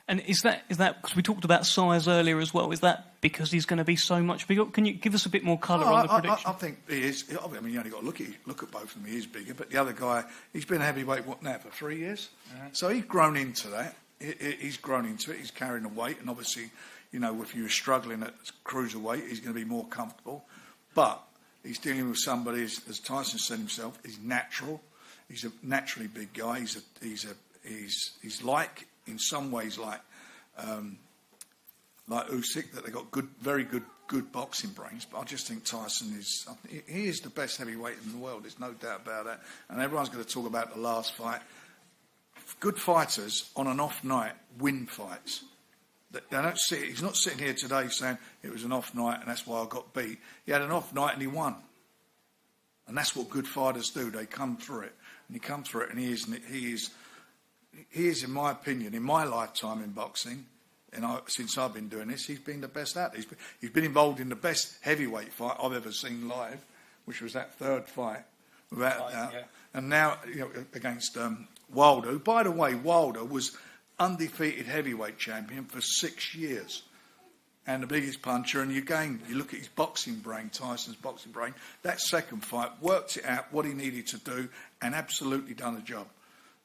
D: And is that because we talked about size earlier as well? Is that because he's going to be so much bigger? Can you give us a bit more colour on the prediction?
F: I think he is. I mean, you only got to look at both of them. He is bigger, but the other guy, he's been a heavyweight for 3 years. Mm-hmm. So he's grown into that. He's grown into it. He's carrying the weight, and obviously, if you're struggling at cruiserweight, he's going to be more comfortable. But he's dealing with somebody, as Tyson said himself, he's natural. He's a naturally big guy. He's like, in some ways, like Usyk, that they got very good boxing brains. But I just think Tyson is the best heavyweight in the world. There's no doubt about that. And everyone's going to talk about the last fight. Good fighters on an off night win fights. They don't see. He's not sitting here today saying it was an off night and that's why I got beat. He had an off night and he won. And that's what good fighters do. They come through it. And he comes through it, and he is, in my opinion, in my lifetime in boxing, since I've been doing this, he's been the best at it. He's been involved in the best heavyweight fight I've ever seen live, which was that third fight, without a doubt. Yeah. And now, against Wilder, who, by the way, Wilder was undefeated heavyweight champion for 6 years and the biggest puncher. And you look at his boxing brain, Tyson's boxing brain, that second fight, worked it out, what he needed to do, and absolutely done the job.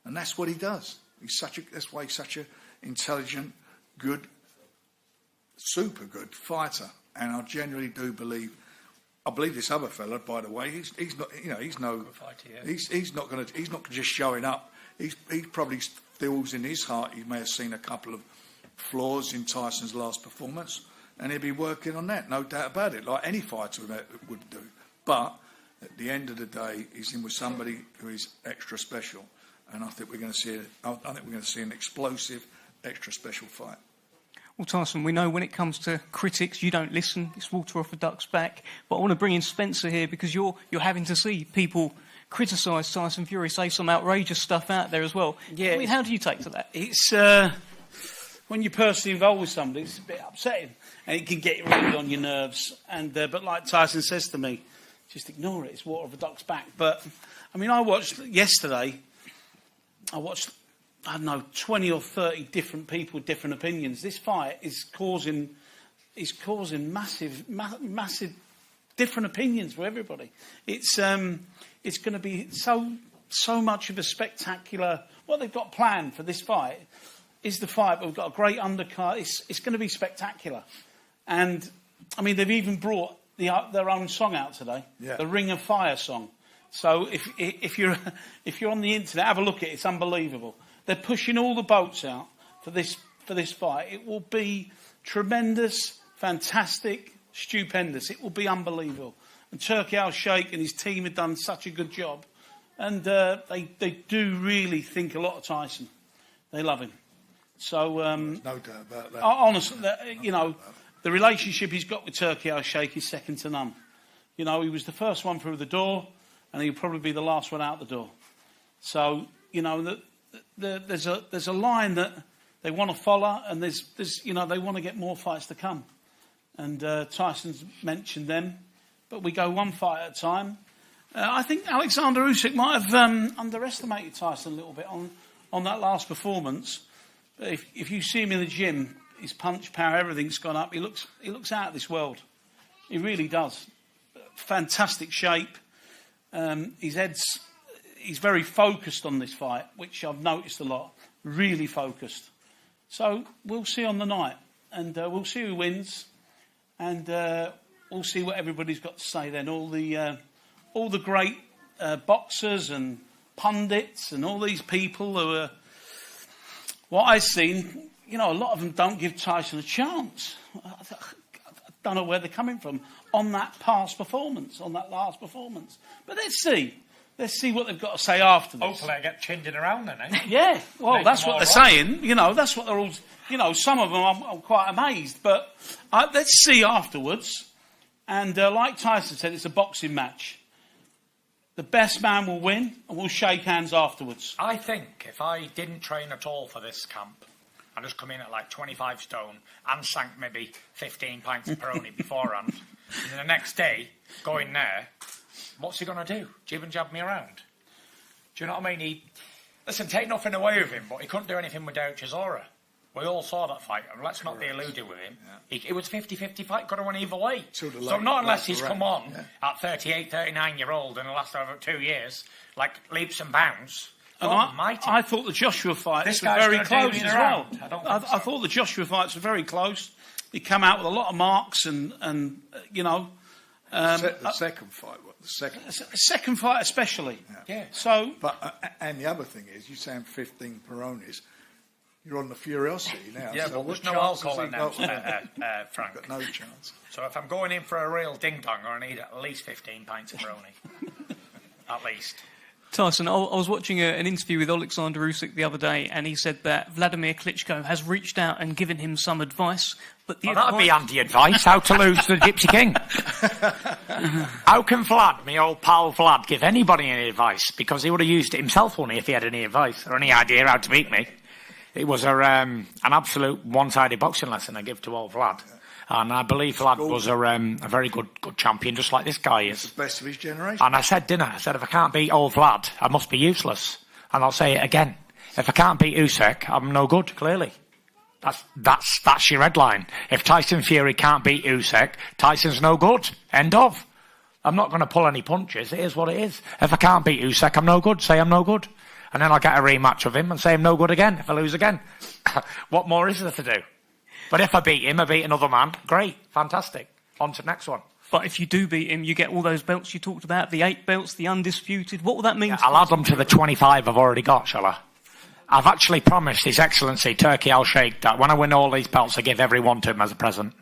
F: And that's what he does. That's why he's such an intelligent, good, super good fighter. And I genuinely do believe, I believe this other fella, by the way, he's not, he's no, he's not just showing up. He probably feels in his heart he may have seen a couple of flaws in Tyson's last performance, and he'll be working on that, no doubt about it, like any fighter would do. But at the end of the day, he's in with somebody who is extra special, and I think we're going to see an explosive, extra special fight.
D: Well, Tyson, we know when it comes to critics, you don't listen. It's water off a duck's back. But I want to bring in Spencer here because you're having to see people criticise Tyson Fury, say some outrageous stuff out there as well.
G: Yeah.
D: I mean, how do you take to that?
G: It's when you're personally involved with somebody, it's a bit upsetting, and it can get really on your nerves. And but like Tyson says to me, just ignore it. It's water off a duck's back. But I mean, I watched yesterday. I don't know, 20 or 30 different people, different opinions. This fight is causing massive different opinions for everybody. It's going to be so much of a spectacular. What they've got planned for this fight is the fight. We've got a great undercard. It's going to be spectacular. And I mean, they've even brought their own song out today, the Ring of Fire song. So if you're on the internet, have a look at it. It's unbelievable. They're pushing all the boats out for this fight. It will be tremendous, fantastic, stupendous. It will be unbelievable. And Turki Al-Sheikh and his team have done such a good job. And they do really think a lot of Tyson. They love him. So
F: no doubt about that.
G: Honestly, the relationship he's got with Turki Al-Sheikh is second to none. He was the first one through the door, and he'll probably be the last one out the door. So there's a line that they want to follow, and there's they want to get more fights to come. And Tyson's mentioned them, but we go one fight at a time. I think Oleksandr Usyk might have underestimated Tyson a little bit on that last performance. But if you see him in the gym, his punch power, everything's gone up. He looks out of this world. He really does. Fantastic shape. He's very focused on this fight, which I've noticed a lot. Really focused. So we'll see on the night, and we'll see who wins, and we'll see what everybody's got to say then. All the great boxers and pundits and all these people who are, what I've seen, a lot of them don't give Tyson a chance. I don't know where they're coming from on that last performance. But let's see what they've got to say after this.
I: Hopefully I get changing around then, eh?
G: Yeah, well, that's what they're saying. That's what they're all... some of them I'm quite amazed. But let's see afterwards. And like Tyson said, it's a boxing match. The best man will win, and we'll shake hands afterwards.
I: I think if I didn't train at all for this camp, I just come in at like 25 stone and sank maybe 15 pints of Peroni beforehand, and then the next day, go in there, what's he going to do? Jib and jab me around? Do you know what I mean? Listen, take nothing away with him, but he couldn't do anything without Chisora. We all saw that fight, and let's not be deluded with him. Yeah. It was 50-50 fight, could have went either way. So not unless he's come on at 38, 39-year-old in the last over 2 years, like leaps and bounds.
G: And I thought the Joshua fights were very close as well. I thought the Joshua fights were very close. He came out with a lot of marks and
F: the second fight,
G: the second fight especially.
F: Yeah.
G: So,
F: and the other thing is, you saying 15 Peronis, you're on the Furiosity now.
I: Yeah,
F: so
I: but there's no alcohol in that, Frank.
F: Got no chance.
I: So if I'm going in for a real ding-dong, I need at least 15 pints of Peroni. At least.
D: Tyson, I was watching an interview with Oleksandr Usyk the other day, and he said that Vladimir Klitschko has reached out and given him some advice. But
E: that'd be anti-advice. How to lose to the Gypsy King? How can Vlad, my old pal Vlad, give anybody any advice? Because he would have used it himself only if he had any advice or any idea how to beat me. It was an absolute one-sided boxing lesson I give to old Vlad. And I believe Vlad was a very good champion, just like this guy is.
F: He's the best of his generation.
E: And I said, if I can't beat old Vlad, I must be useless. And I'll say it again. If I can't beat Usyk, I'm no good, clearly. That's your headline. If Tyson Fury can't beat Usyk, Tyson's no good. End of. I'm not going to pull any punches. It is what it is. If I can't beat Usyk, I'm no good. Say I'm no good. And then I'll get a rematch of him and say I'm no good again if I lose again. What more is there to do? But if I beat him, I beat another man. Great. Fantastic. On to the next one.
D: But if you do beat him, you get all those belts you talked about, the 8 belts, the undisputed. What will that mean?
E: I'll add them to the 25 I've already got, shall I? I've actually promised His Excellency Turkey Al-Sheikh that when I win all these belts, I give every one to him as a present.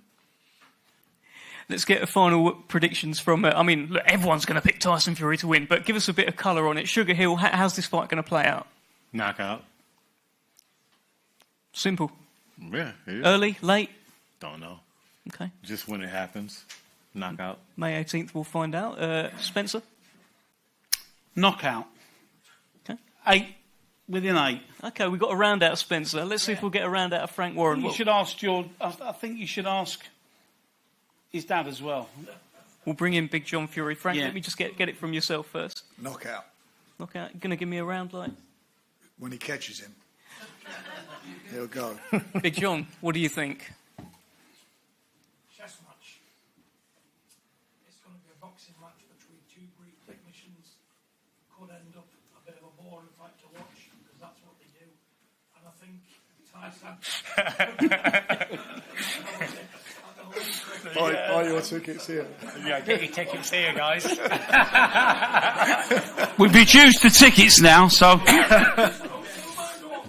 D: Let's get a final predictions from... look, everyone's going to pick Tyson Fury to win, but give us a bit of colour on it. Sugar Hill, how's this fight going to play out?
H: Knockout.
D: Simple.
H: Yeah.
D: Early? Late?
H: Don't know.
D: Okay.
H: Just when it happens. Knockout.
D: May 18th, we'll find out. Spencer?
G: Knockout.
D: Okay.
G: 8. Within 8.
D: Okay, we've got a round out of Spencer. Let's see if we'll get a round out of Frank Warren.
G: You should ask I think you should ask his dad as well.
D: We'll bring in Big John Fury. Frank,
G: Yeah.
D: let me just get it from yourself first.
F: Knockout.
D: Knockout. You going to give me a round like?
F: When he catches him, he'll go.
D: Big John, what do you think?
I: Chess match. It's going to be a boxing match between two great technicians. Could end up a bit of a boring fight to watch because that's what they do. And I think Tyson.
F: Buy your tickets here.
E: Yeah, get your tickets here, guys.
G: We've reduced the tickets now, so...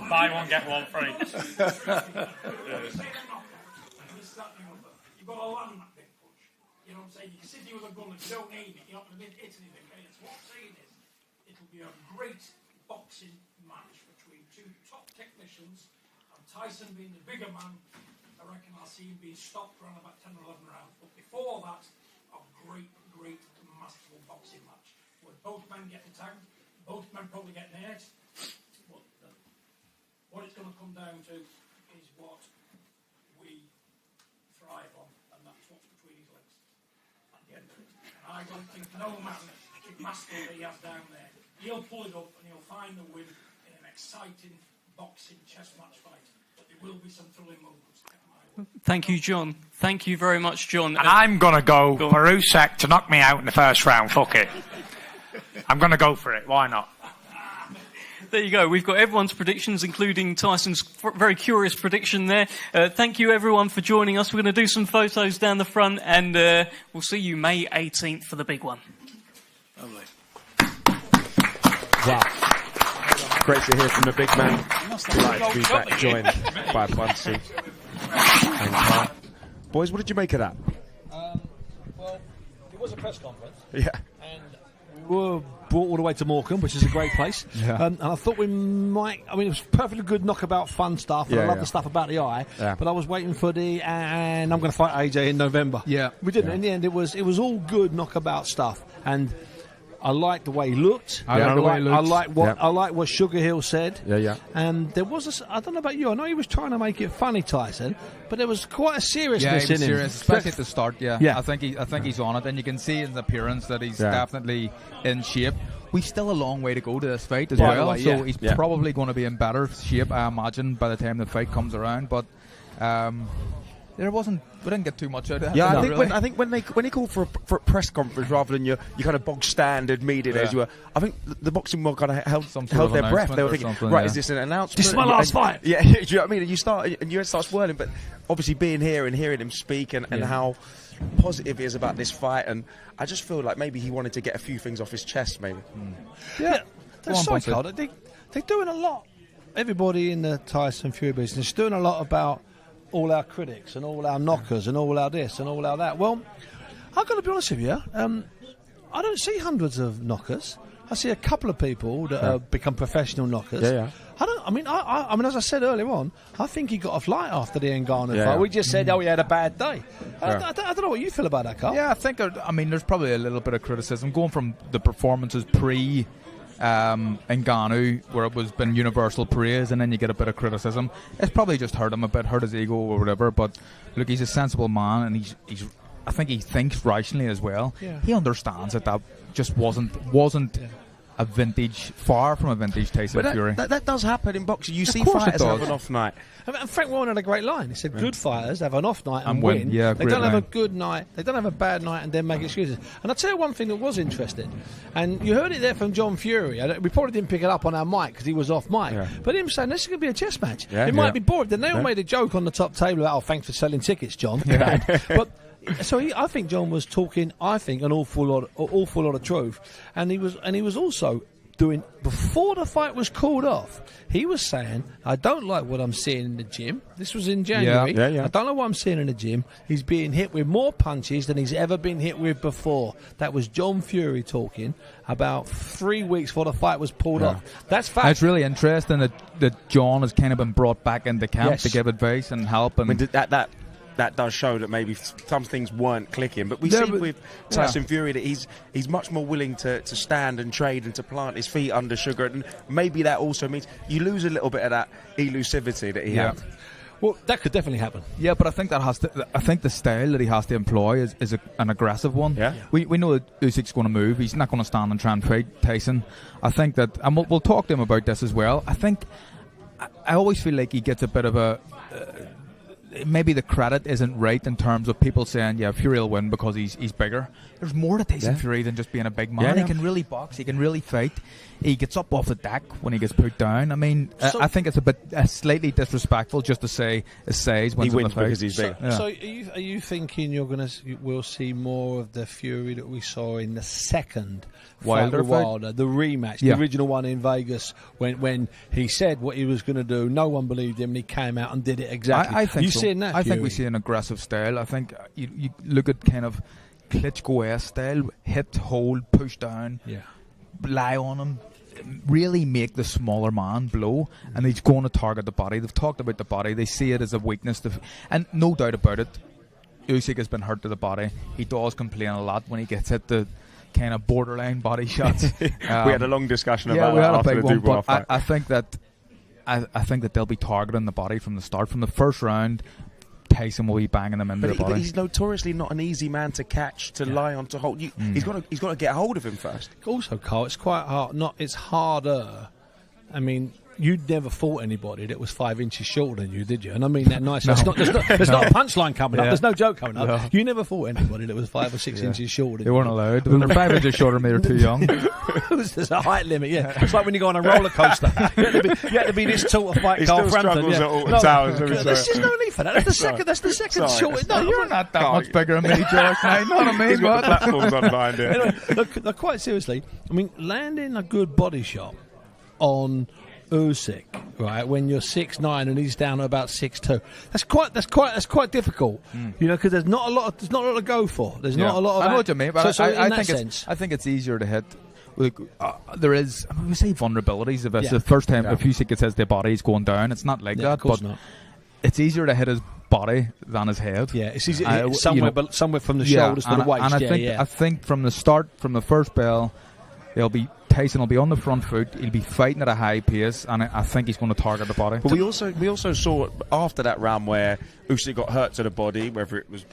E: Buy one, get one free.
I: You've got to land that big punch. You know what I'm saying? You can sit here with a gun and you don't aim it. You're not going to hit anything. Okay? So what I'm saying is, it'll be a great boxing match between two top technicians. And Tyson being the bigger man, I reckon I'll see him being stopped around about 10 or 11 rounds. But before that, a great, masterful boxing match. Where both men get tagged, both men probably get nailed. But what it's going to come down to is what we thrive on, and that's what's between his legs at the end of it. And I don't think no man, the master that he has down there, he'll pull it up and he'll find the win in an exciting boxing chess match fight. But there will be some thrilling moments.
D: Thank you, John. Thank you very much, John.
E: And I'm going to go for Usyk to knock me out in the first round. Fuck it. I'm going to go for it. Why not?
D: There you go. We've got everyone's predictions, including Tyson's very curious prediction there. Thank you, everyone, for joining us. We're going to do some photos down the front, and we'll see you May 18th for the big one.
F: Lovely.
C: Wow. Great to hear from the big man. Delighted to be back joined by Bunsey. And, boys, what did you make of that?
A: Well, it was a press conference.
C: Yeah.
A: And we were brought all the way to Morecambe, which is a great place.
C: Yeah.
A: And I thought we might... I mean, it was perfectly good knockabout fun stuff. And I love the stuff about the eye.
C: Yeah.
A: But I was waiting for and I'm going to fight AJ in November.
B: Yeah.
A: We didn't. In the end, it was all good knockabout stuff. And I liked the way he looked.
B: I
A: like what Sugar Hill said.
C: Yeah.
A: And there was I don't know about you. I know he was trying to make it funny, Tyson, but there was quite a seriousness in him.
B: Serious, especially at the start. Yeah.
A: Yeah.
B: I think he's on it, and you can see in the appearance that he's definitely in shape. We've still a long way to go to this fight as well, so he's probably going to be in better shape, I imagine, by the time the fight comes around. But we didn't get too much out of it.
C: Yeah, I think when he called for a press conference rather than your kind of bog standard media days, I think the boxing world kind of held their breath. They were thinking, right, is this an announcement?
A: This is my last fight.
C: Yeah, do you know what I mean? And you start swirling, but obviously being here and hearing him speak and how positive he is about this fight, and I just feel like maybe he wanted to get a few things off his chest, maybe.
A: Yeah, they're so cold. They're doing a lot. Everybody in the Tyson Fury business is doing a lot about all our critics and all our knockers and all our this and all our that. Well, I've got to be honest with you. I don't see hundreds of knockers. I see a couple of people that have become professional knockers.
C: Yeah.
A: I mean, as I said earlier on, I think he got off light after the Ngannou fight. We just said, he had a bad day. I don't know what you feel about that, Carl.
B: Yeah, I think. There's probably a little bit of criticism going from the performances pre Ngannou, where it was been universal praise, and then you get a bit of criticism. It's probably just hurt him a bit, hurt his ego or whatever. But look, he's a sensible man, and he's I think he thinks rationally as well. Yeah. He understands that just wasn't far from a vintage Tyson Fury.
C: That does happen in boxing. You see fighters have an off night.
A: And Frank Warren had a great line. He said, good fighters have an off night and win.
B: Yeah,
A: they don't have a good night. They don't have a bad night and then make excuses. And I'll tell you one thing that was interesting. And you heard it there from John Fury. We probably didn't pick it up on our mic because he was off mic. Yeah. But him saying, this is going to be a chess match. Yeah, it might be boring. Then they all made a joke on the top table about, thanks for selling tickets, John. Yeah. But... So I think John was talking, an awful lot of truth, and he was also doing, before the fight was called off, he was saying, I don't like what I'm seeing in the gym. This was in January. Yeah. I don't like what I'm seeing in the gym. He's being hit with more punches than he's ever been hit with before. That was John Fury talking about 3 weeks before the fight was pulled off. That's fact.
B: It's really interesting that John has kind of been brought back into camp to give advice and help. And
C: that does show that maybe some things weren't clicking. But we see with Tyson Fury that he's much more willing to stand and trade and to plant his feet under sugar. And maybe that also means you lose a little bit of that elusivity that he had.
A: Well, that could definitely happen.
B: Yeah, but I think I think the style that he has to employ is an aggressive one. Yeah. We know that Usyk's going to move. He's not going to stand and try and fight Tyson. I think that, and we'll talk to him about this as well. I always feel like he gets a bit of a... maybe the credit isn't right in terms of people saying, Fury will win because he's bigger. There's more to Tyson Fury than just being a big man. He can really box. He can really fight. He gets up off the deck when he gets put down. I mean, I think it's slightly disrespectful just to say his size wins
C: he wins because he's big.
A: So are you thinking we'll see more of the Fury that we saw in the second Wilder, the rematch, the original one in Vegas, when he said what he was going to do, no one believed him, and he came out and did it exactly.
B: I think
A: so. Seeing that,
B: I think we see an aggressive style. I think you look at kind of Klitschko-esque style, hit, hold, push down, lie on him, really make the smaller man blow, and he's going to target the body. They've talked about the body. They see it as a weakness. And no doubt about it, Usyk has been hurt to the body. He does complain a lot when he gets hit the kind of borderline body shots.
C: We had a long discussion about that after the Dubois fight.
B: I think that they'll be targeting the body from the start. From the first round, Tyson will be banging them into the body.
C: But he's notoriously not an easy man to catch, to lie on, to hold. He's got to get a hold of him first.
A: Also, Carl, it's quite hard. It's harder. I mean, you'd never fought anybody that was 5 inches shorter than you, did you? And I mean that nicely.
B: No.
A: There's not a punchline coming up. There's no joke coming up. No. You never fought anybody that was 5 or 6 inches shorter.
B: They weren't allowed. When they're 5 inches shorter, they're too young.
A: There's a height limit. It's like when you go on a roller coaster. You had to be this tall to fight Carl Frampton.
C: At Alton Towers.
A: There's just no need for that. That's the second short.
B: No, you're not that much bigger than me, George. Not on me.
C: He's got the platforms on behind it.
A: Anyway, look, quite seriously, I mean, landing a good body shot on Usyk, right, when you're 6'9" and he's down at about 6'2", that's quite difficult, because there's not a lot to go for. There's not a lot of.
B: I know what you mean, but I think it's easier to hit. Look, there is, we say vulnerabilities. If it's the first time, if Usyk gets his body, he's going down. It's not like that,
A: of course
B: but
A: not.
B: It's easier to hit his body than his head.
A: Yeah, it's easy, somewhere from the shoulders to the waist.
B: And I think from the start, from the first bell, Tyson will be on the front foot. He'll be fighting at a high pace, and I think he's going to target the body.
C: But we also saw after that round where Usyk got hurt to the body, whether it was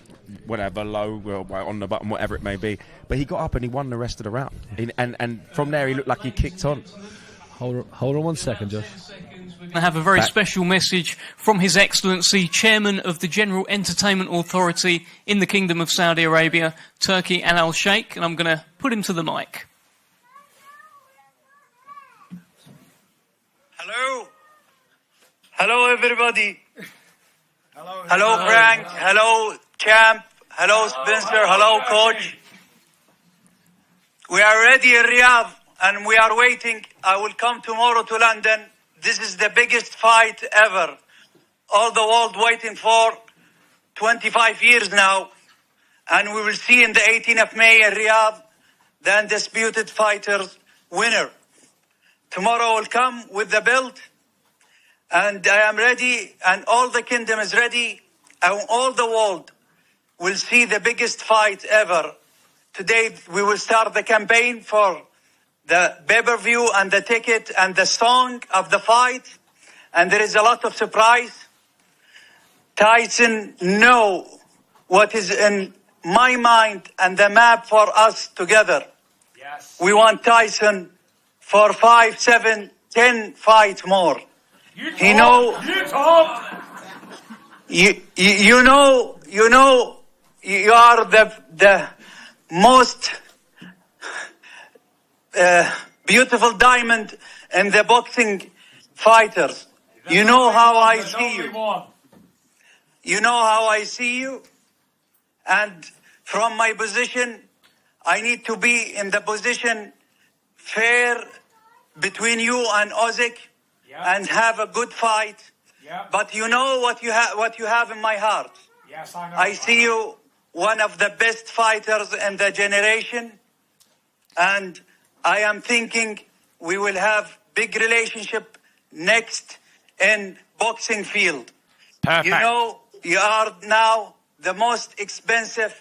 C: whatever, low or on the button, whatever it may be. But he got up and he won the rest of the round. And from there he looked like he kicked on.
A: Hold on 1 second, Josh.
D: I have a very special message from His Excellency, Chairman of the General Entertainment Authority in the Kingdom of Saudi Arabia, Turkey Al Sheikh, and I'm going to put him to the mic.
J: Hello everybody. Hello Frank. Hello Champ. Hello Spencer. Hello Coach. We are ready in Riyadh and we are waiting. I will come tomorrow to London. This is the biggest fight ever. All the world waiting for 25 years now. And we will see in the 18th of May in Riyadh the undisputed fighters winner. Tomorrow will come with the belt. And I am ready, and all the kingdom is ready, and all the world will see the biggest fight ever. Today, we will start the campaign for the pay-per-view and the ticket and the song of the fight. And there is a lot of surprise. Tyson know what is in my mind and the map for us together.
I: Yes.
J: We want Tyson for 5, 7, 10 fights more. You know, you are the most beautiful diamond in the boxing fighters. You know how I see you. You know how I see you. And from my position, I need to be in the position fair between you and Usyk, and have a good fight. But you know what you have in my heart.
I: Yes, I know.
J: I see you one of the best fighters in the generation, and I am thinking we will have big relationship next in boxing field.
I: Perfect.
J: You know, you are now the most expensive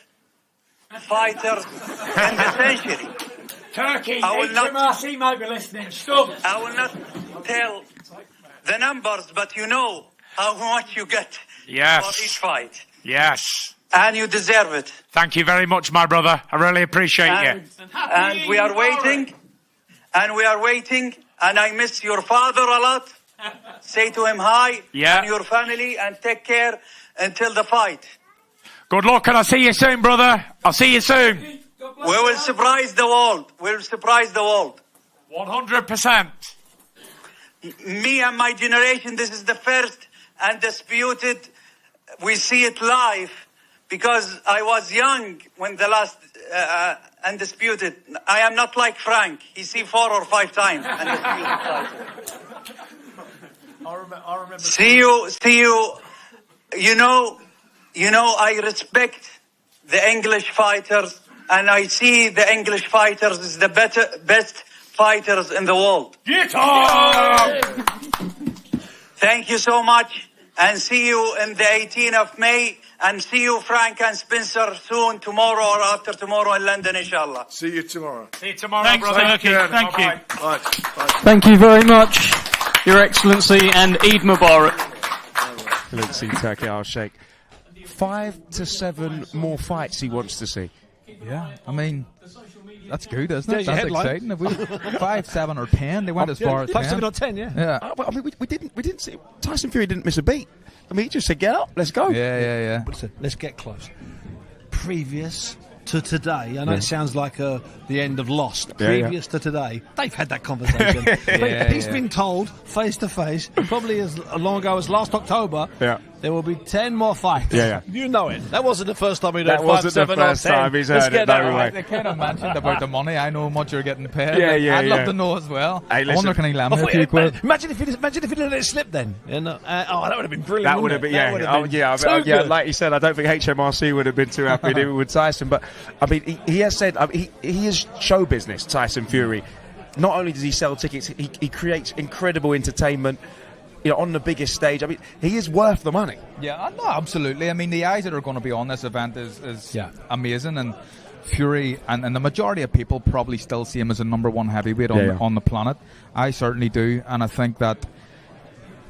J: fighter in the century.
I: Turkey,
J: I will not-
I: HMRC might be listening. Stop.
J: I will not tell the numbers, but you know how much you get
I: Yes.
J: for each fight.
I: Yes.
J: And you deserve it.
I: Thank you very much, my brother. I really appreciate you.
J: And we are waiting. And we are waiting. And I miss your father a lot. Say to him hi.
I: Yeah.
J: And your family. And take care until the fight.
I: Good luck, and I'll see you soon, brother. I'll see you soon.
J: We will surprise the world. We will surprise the world.
I: 100%.
J: Me and my generation, this is the first undisputed. We see it live because I was young when the last undisputed. I am not like Frank. He see 4 or 5 times undisputed fight.
F: I remember.
J: See you. You know, I respect the English fighters, and I see the English fighters as the best fighters in the world.
I: Get on!
J: Thank you so much, and see you in the 18th of May, and see you, Frank and Spencer, soon, tomorrow or after tomorrow in London, inshallah.
F: See you tomorrow.
I: See you tomorrow,
G: Thanks,
I: brother.
G: Turkey. Thank you.
F: Bye.
D: Thank you very much, Your Excellency, and Eid Mubarak.
C: Excellency Turkey Usyk. 5 to 7 more fights he wants to see.
B: Yeah, I mean, that's good, isn't it?
A: There's your
B: That's
A: headline.
B: exciting. If we 5, 7, or 10, they went as far as
A: 5,
B: 10.
A: 7 or 10, yeah.
B: Yeah,
C: I mean, we didn't see. Tyson Fury didn't miss a beat. I mean, he just said, "Get up, let's go."
B: yeah.
A: Listen, let's get close. Previous to today, I know it sounds like the end of Lost.
C: Yeah,
A: Previous to today, they've had that conversation. He's been told face to face, probably as long ago as last October.
C: Yeah.
A: There will be 10 more fights.
C: Yeah.
A: You know it. That wasn't the first time he'd
C: That
A: heard 5,
C: wasn't the
A: 7 or
C: first
A: 10.
C: time he's
A: Let's
C: heard
A: get
C: it,
A: that
C: no
A: right.
C: way.
B: They kind of mentioned about the money. I know how much you're getting paid.
C: Yeah,
B: I'd love
C: yeah.
B: to know as well.
C: Hey,
B: I wonder,
C: listen.
B: can he lend me a few quid?
A: Imagine if he let it slip then. You know? That would have been brilliant.
C: That would have been,
A: That would have been too
C: yeah.
A: good.
C: Like you said, I don't think HMRC would have been too happy with Tyson. But I mean, he has said, I mean, he is show business. Tyson Fury. Not only does he sell tickets, he creates incredible entertainment. You know, on the biggest stage. I mean, he is worth the money.
B: Yeah, no, absolutely. I mean, the eyes that are going to be on this event is amazing, and Fury and the majority of people probably still see him as a number 1 heavyweight on the planet. I certainly do, and I think that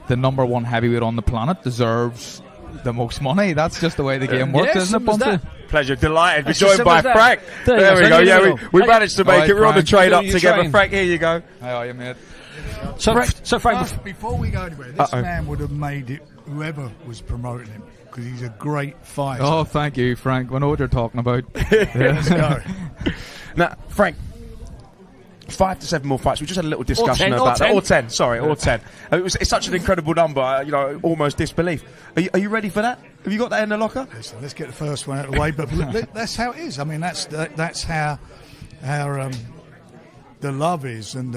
B: the number 1 heavyweight on the planet deserves the most money. That's just the way the game works, isn't it, Bunty?
C: Pleasure, delighted. We're
A: That's
C: joined
A: as
C: by
A: simple as
C: Frank.
A: that.
C: There we go.
A: There
C: Yeah,
A: you go.
C: we managed to make
B: Alright,
C: it. We're on the
B: Frank.
C: trade
A: You
C: up
A: do your
C: together.
A: train.
C: Frank, here you go.
B: How are you, mate?
A: So Frank,
K: Before we go anywhere, this man would have made it, whoever was promoting him, because he's a great fighter.
B: Oh, thank you, Frank. I know what you're talking about.
K: Let's go.
C: Now, Frank, 5 to 7 more fights. We just had a little discussion
A: 10,
C: about that.
A: 10.
C: Or 10, sorry, or 10. It's such an incredible number, you know, almost disbelief. Are you ready for that? Have you got that in the locker?
K: Listen, let's get the first one out of the way. But that's how it is. I mean, that's how the love is, and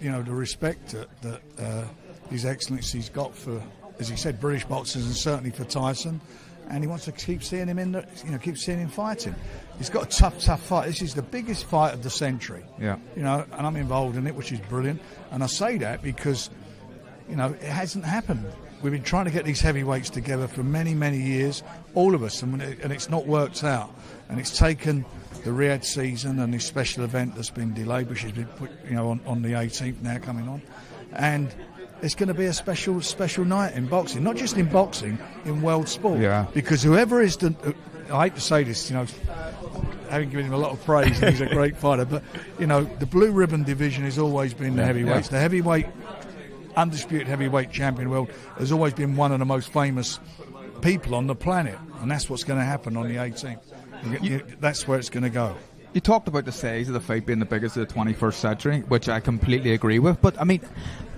K: you know, the respect that His Excellency's got for, as he said, British boxers, and certainly for Tyson. And he wants to keep seeing him keep seeing him fighting. He's got a tough fight. This is the biggest fight of the century.
B: Yeah.
K: You know, and I'm involved in it, which is brilliant. And I say that because, you know, it hasn't happened. We've been trying to get these heavyweights together for many, many years, all of us, and it's not worked out. And it's taken the Riyadh season and this special event that's been delayed, which has been put, on the 18th now coming on, and it's going to be a special night in boxing, not just in boxing, in world sport.
B: Yeah.
K: Because whoever is I hate to say this, having given him a lot of praise, and he's a great fighter, but the blue ribbon division has always been the heavyweights. The heavyweight, undisputed heavyweight champion world has always been one of the most famous people on the planet, and that's what's going to happen on the 18th. That's where it's going to go.
B: You talked about the size of the fight being the biggest of the 21st century, which I completely agree with. But, I mean,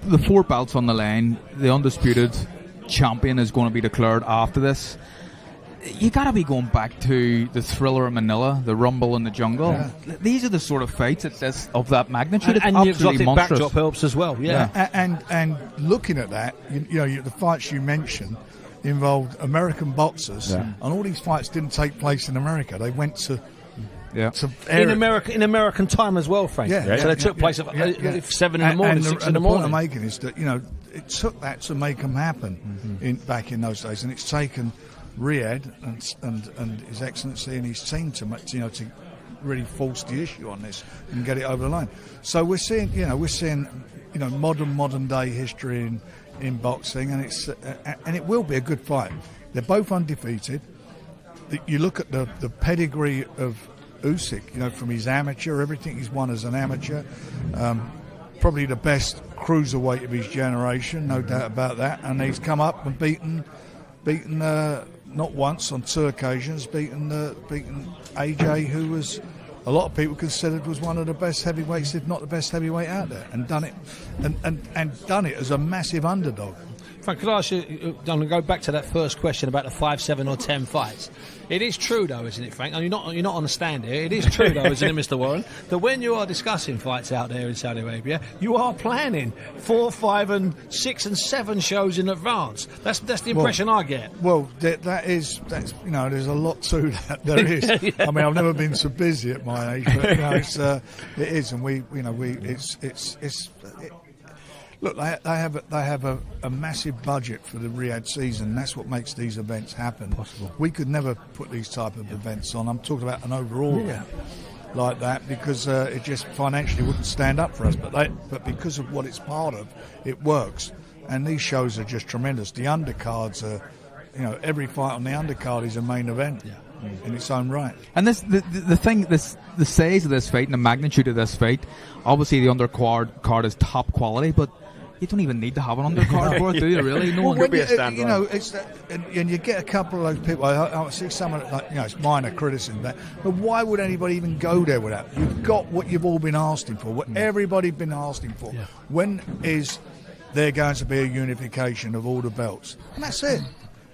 B: the 4 belts on the line, the undisputed champion is going to be declared after this. You got to be going back to the Thriller of Manila, the Rumble in the Jungle. Yeah. These are the sort of fights of that magnitude.
A: And the exotic backdrop helps as well. Yeah.
K: And looking at that, the fights you mentioned involved American boxers, and all these fights didn't take place in America. They went to
A: in American time as well, Frank. So they took place at 7 in the morning, 6 in the morning.
K: And the point I'm making is that it took that to make them happen back in those days, and it's taken Riyadh and His Excellency and his team to really force the issue on this and get it over the line. So we're seeing modern day history in boxing, and it will be a good fight. They're both undefeated. You look at the pedigree of Usyk, from his amateur, everything he's won as an amateur, probably the best cruiserweight of his generation, no doubt about that. And he's come up and beaten not once, on 2 occasions, beaten AJ, who was a lot of people considered was one of the best heavyweights, if not the best heavyweight out there, and done it, and done it as a massive underdog.
A: Frank, could I ask you, I'm going to go back to that first question about the 5, 7 or 10 fights. It is true, though, isn't it, Frank? You're not on the stand here. It is true, though, isn't it, Mr. Warren, that when you are discussing fights out there in Saudi Arabia, you are planning 4, 5 and 6 and 7 shows in advance. That's the impression I get.
K: Well, that's there's a lot to that. There is. I mean, I've never been so busy at my age, but it is, and look, they have a massive budget for the Riyadh season. That's what makes these events happen.
A: Possible.
K: We could never put these type of events on. I'm talking about an overall event like that, because it just financially wouldn't stand up for us. But because of what it's part of, it works. And these shows are just tremendous. The undercards are, every fight on the undercard is a main event. In its own right.
B: And the size of this fight and the magnitude of this fight, obviously the undercard is top quality, but you don't even need to have an undercard for it, do you? Really? No one
C: could be a stand.
K: And you get a couple of those people. I see someone it's minor criticism, but why would anybody even go there with that? You've got what you've all been asking for, what everybody's been asking for. Yeah. When is there going to be a unification of all the belts? And that's it.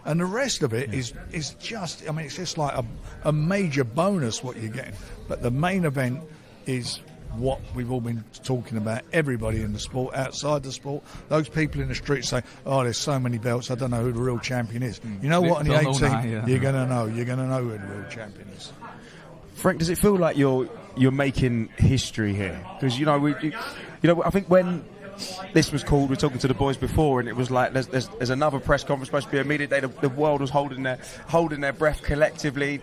K: And the rest of it is just, it's just like a major bonus what you're getting. But the main event is what we've all been talking about, everybody in the sport, outside the sport. Those people in the street say, there's so many belts, I don't know who the real champion is. You know what, on the 18th, you're going to know who the real champion is.
C: Frank, does it feel like you're making history here? Because, I think when this was called, we were talking to the boys before, and it was like there's another press conference supposed to be immediately. The world was holding their breath collectively.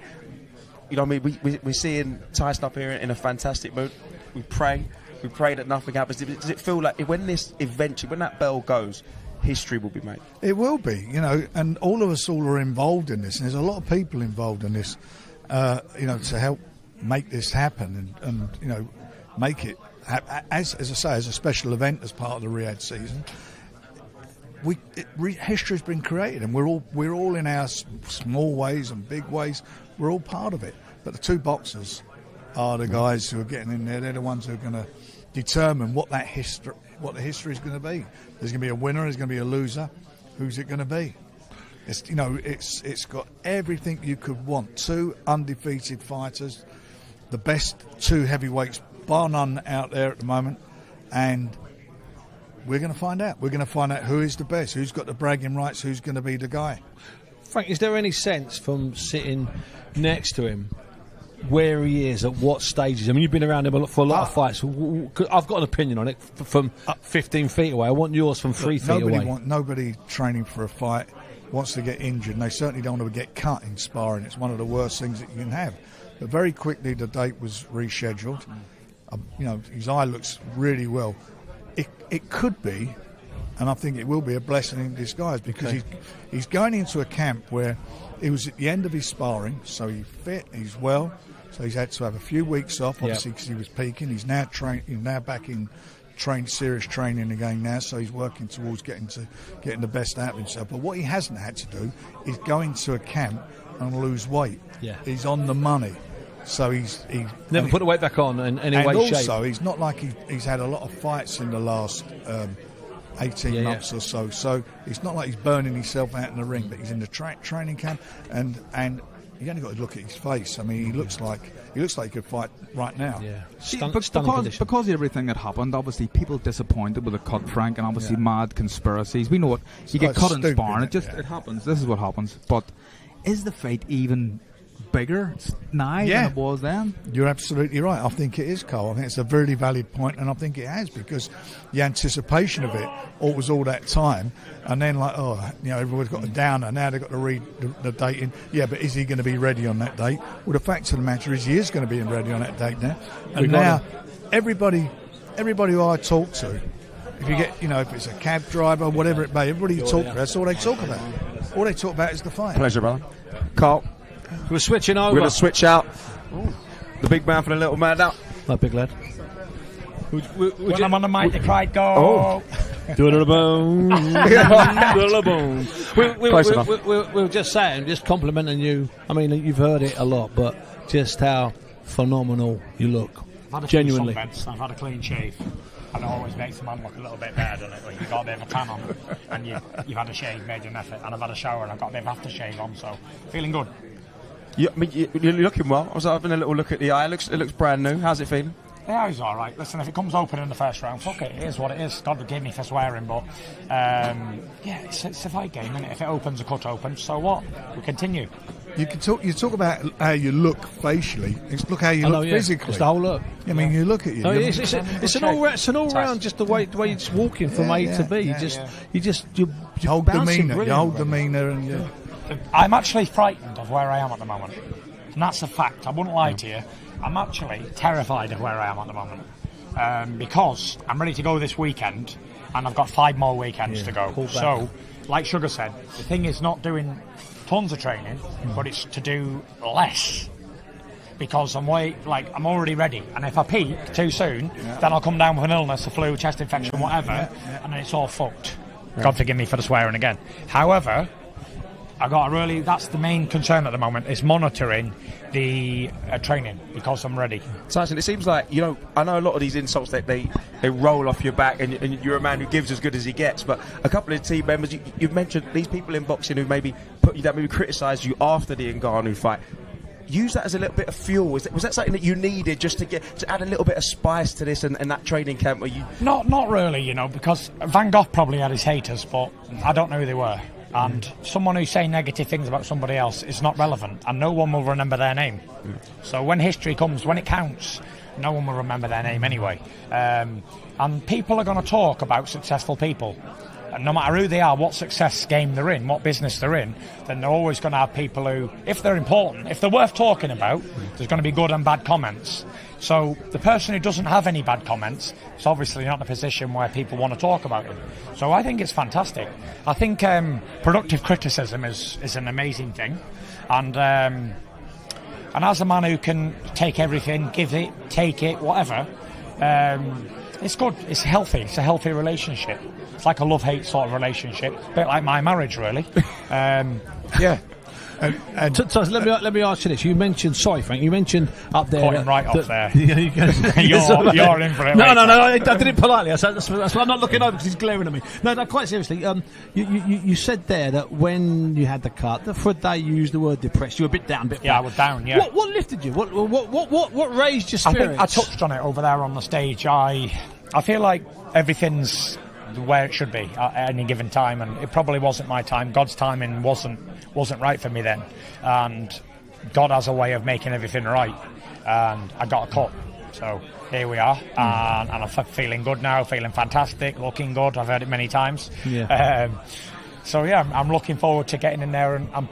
C: We're seeing Tyson up here in a fantastic mood. We pray that nothing happens. Does it feel like when that bell goes, history will be made?
K: It will be, and all of us are involved in this, and there's a lot of people involved in this, to help make this happen and make it. As I say, as a special event, as part of the Riyadh season, history's been created, and we're all in our small ways and big ways. We're all part of it. But the 2 boxers are the guys who are getting in there. They're the ones who are going to determine what the history is going to be. There's going to be a winner. There's going to be a loser. Who's it going to be? It's got everything you could want. 2 undefeated fighters, the best 2 heavyweights, bar none, out there at the moment, and we're going to find out. We're going to find out who is the best, who's got the bragging rights, who's going to be the guy.
A: Frank, is there any sense from sitting next to him where he is, at what stages? I mean, you've been around him for a lot of fights. I've got an opinion on it from 15 feet away. I want yours from 3 feet away.
K: Nobody training for a fight wants to get injured, and they certainly don't want to get cut in sparring. It's one of the worst things that you can have. But very quickly the date was rescheduled. His eye looks really well. It could be, and I think it will be, a blessing in disguise, because he's going into a camp where he was at the end of his sparring, so he's fit, he's well, so he's had to have a few weeks off, obviously, because he was peaking. He's now back in serious training again now, so he's working towards getting the best out of himself. But what he hasn't had to do is go into a camp and lose weight.
A: Yeah.
K: He's on the money. So he's
A: never put the weight back on in any way, shape. And
K: also, he's not like he's had a lot of fights in the last 18 months or so. So it's not like he's burning himself out in the ring, but he's in the training camp, and you only got to look at his face. I mean, he looks like he could fight right now.
A: Yeah,
B: because of everything that happened, obviously people disappointed with the cut, Frank, and obviously mad conspiracies. We know it. You get cut in sparring. It happens. This is what happens. But is the fight even bigger now than it was then?
K: You're absolutely right. I think it is, Carl. I think it's a very valid point, and I think it has, because the anticipation of it was all that time, and then everyone's got a downer. Now they've got to read the date in. Yeah, but is he going to be ready on that date? Well, the fact of the matter is he is going to be ready on that date now. And now everybody who I talk to, if you get, if it's a cab driver, whatever it may, everybody you talk to, that's all they talk about. All they talk about is the fight.
C: Pleasure, brother. Carl.
A: We're switching over.
C: We're going to switch out. The big man for the little man now.
A: That big lad.
E: When I'm on the mic, they cried, go.
A: Oh. Do it on the bone. Do it on the bone. We were just saying, just complimenting you. I mean, you've heard it a lot, but just how phenomenal you look.
E: I've had
A: Genuinely.
E: I've had a clean shave. And it always makes a man look a little bit better, doesn't it? When you've got a bit of a tan on and you've had a shave, made an effort, and I've had a shower and I've got a bit of aftershave on, so feeling good.
C: You're looking well. I was having a little look at the eye. It looks brand new. How's it feeling?
E: The eye's all right. Listen, if it comes open in the first round, fuck it. It is what it is. God forgive me for swearing, but it's a fight game, isn't it? If it opens, a cut open. So what? We continue.
K: You talk about how you look facially. Look how you look physically.
A: It's the whole look.
K: I mean, you look at you.
A: No, it's an all round, just the way it's walking from A to B. You
K: hold demeanour. Your whole demeanour, and
E: I'm actually frightened of where I am at the moment, and that's a fact. I wouldn't lie to you. I'm actually terrified of where I am at the moment, because I'm ready to go this weekend, and I've got 5 more weekends to go. So, like Sugar said, the thing is not doing tons of training, but it's to do less, because I'm already ready, and if I peak too soon, then I'll come down with an illness, a flu, chest infection, whatever, and then it's all fucked. God forgive me for the swearing again. However, that's the main concern at the moment, is monitoring the training, because I'm ready.
C: Tyson, it seems like, I know a lot of these insults that they roll off your back, and you're a man who gives as good as he gets, but a couple of team members, you've mentioned these people in boxing who maybe criticised you after the Ngannou fight. Use that as a little bit of fuel. Was that something that you needed just to add a little bit of spice to this and that training camp? Where you
E: not really, because Van Gogh probably had his haters, but I don't know who they were. And someone who's saying negative things about somebody else is not relevant, and no one will remember their name. So when history comes, when it counts, no one will remember their name anyway. And people are going to talk about successful people. And no matter who they are, what success game they're in, what business they're in, then they're always going to have people who, if they're important, if they're worth talking about, there's going to be good and bad comments. So the person who doesn't have any bad comments is obviously not in a position where people want to talk about him. So I think it's fantastic. I think productive criticism is an amazing thing. And as a man who can take everything, give it, take it, whatever, it's good. It's healthy. It's a healthy relationship. It's like a love-hate sort of relationship, a bit like my marriage, really. Yeah.
A: So let me ask you this. You mentioned, sorry, Frank, you mentioned up there.
E: Pointing right up there.
A: You're
E: in for it.
A: No, I did it politely. That's why I'm not looking over, because he's glaring at me. No, quite seriously. You said there that when you had the cut, that for a day you used the word depressed. You were a bit down, a bit.
E: Yeah, I was down. Yeah.
A: What lifted you? What raised your spirits?
E: I think I touched on it over there on the stage. I feel like everything's where it should be at any given time, and it probably wasn't my time. God's timing wasn't right for me then, and God has a way of making everything right, and I got a cut, so here we are. And I'm feeling good now, feeling fantastic, looking good. I've heard it many times.
A: So
E: I'm looking forward to getting in there, and I'm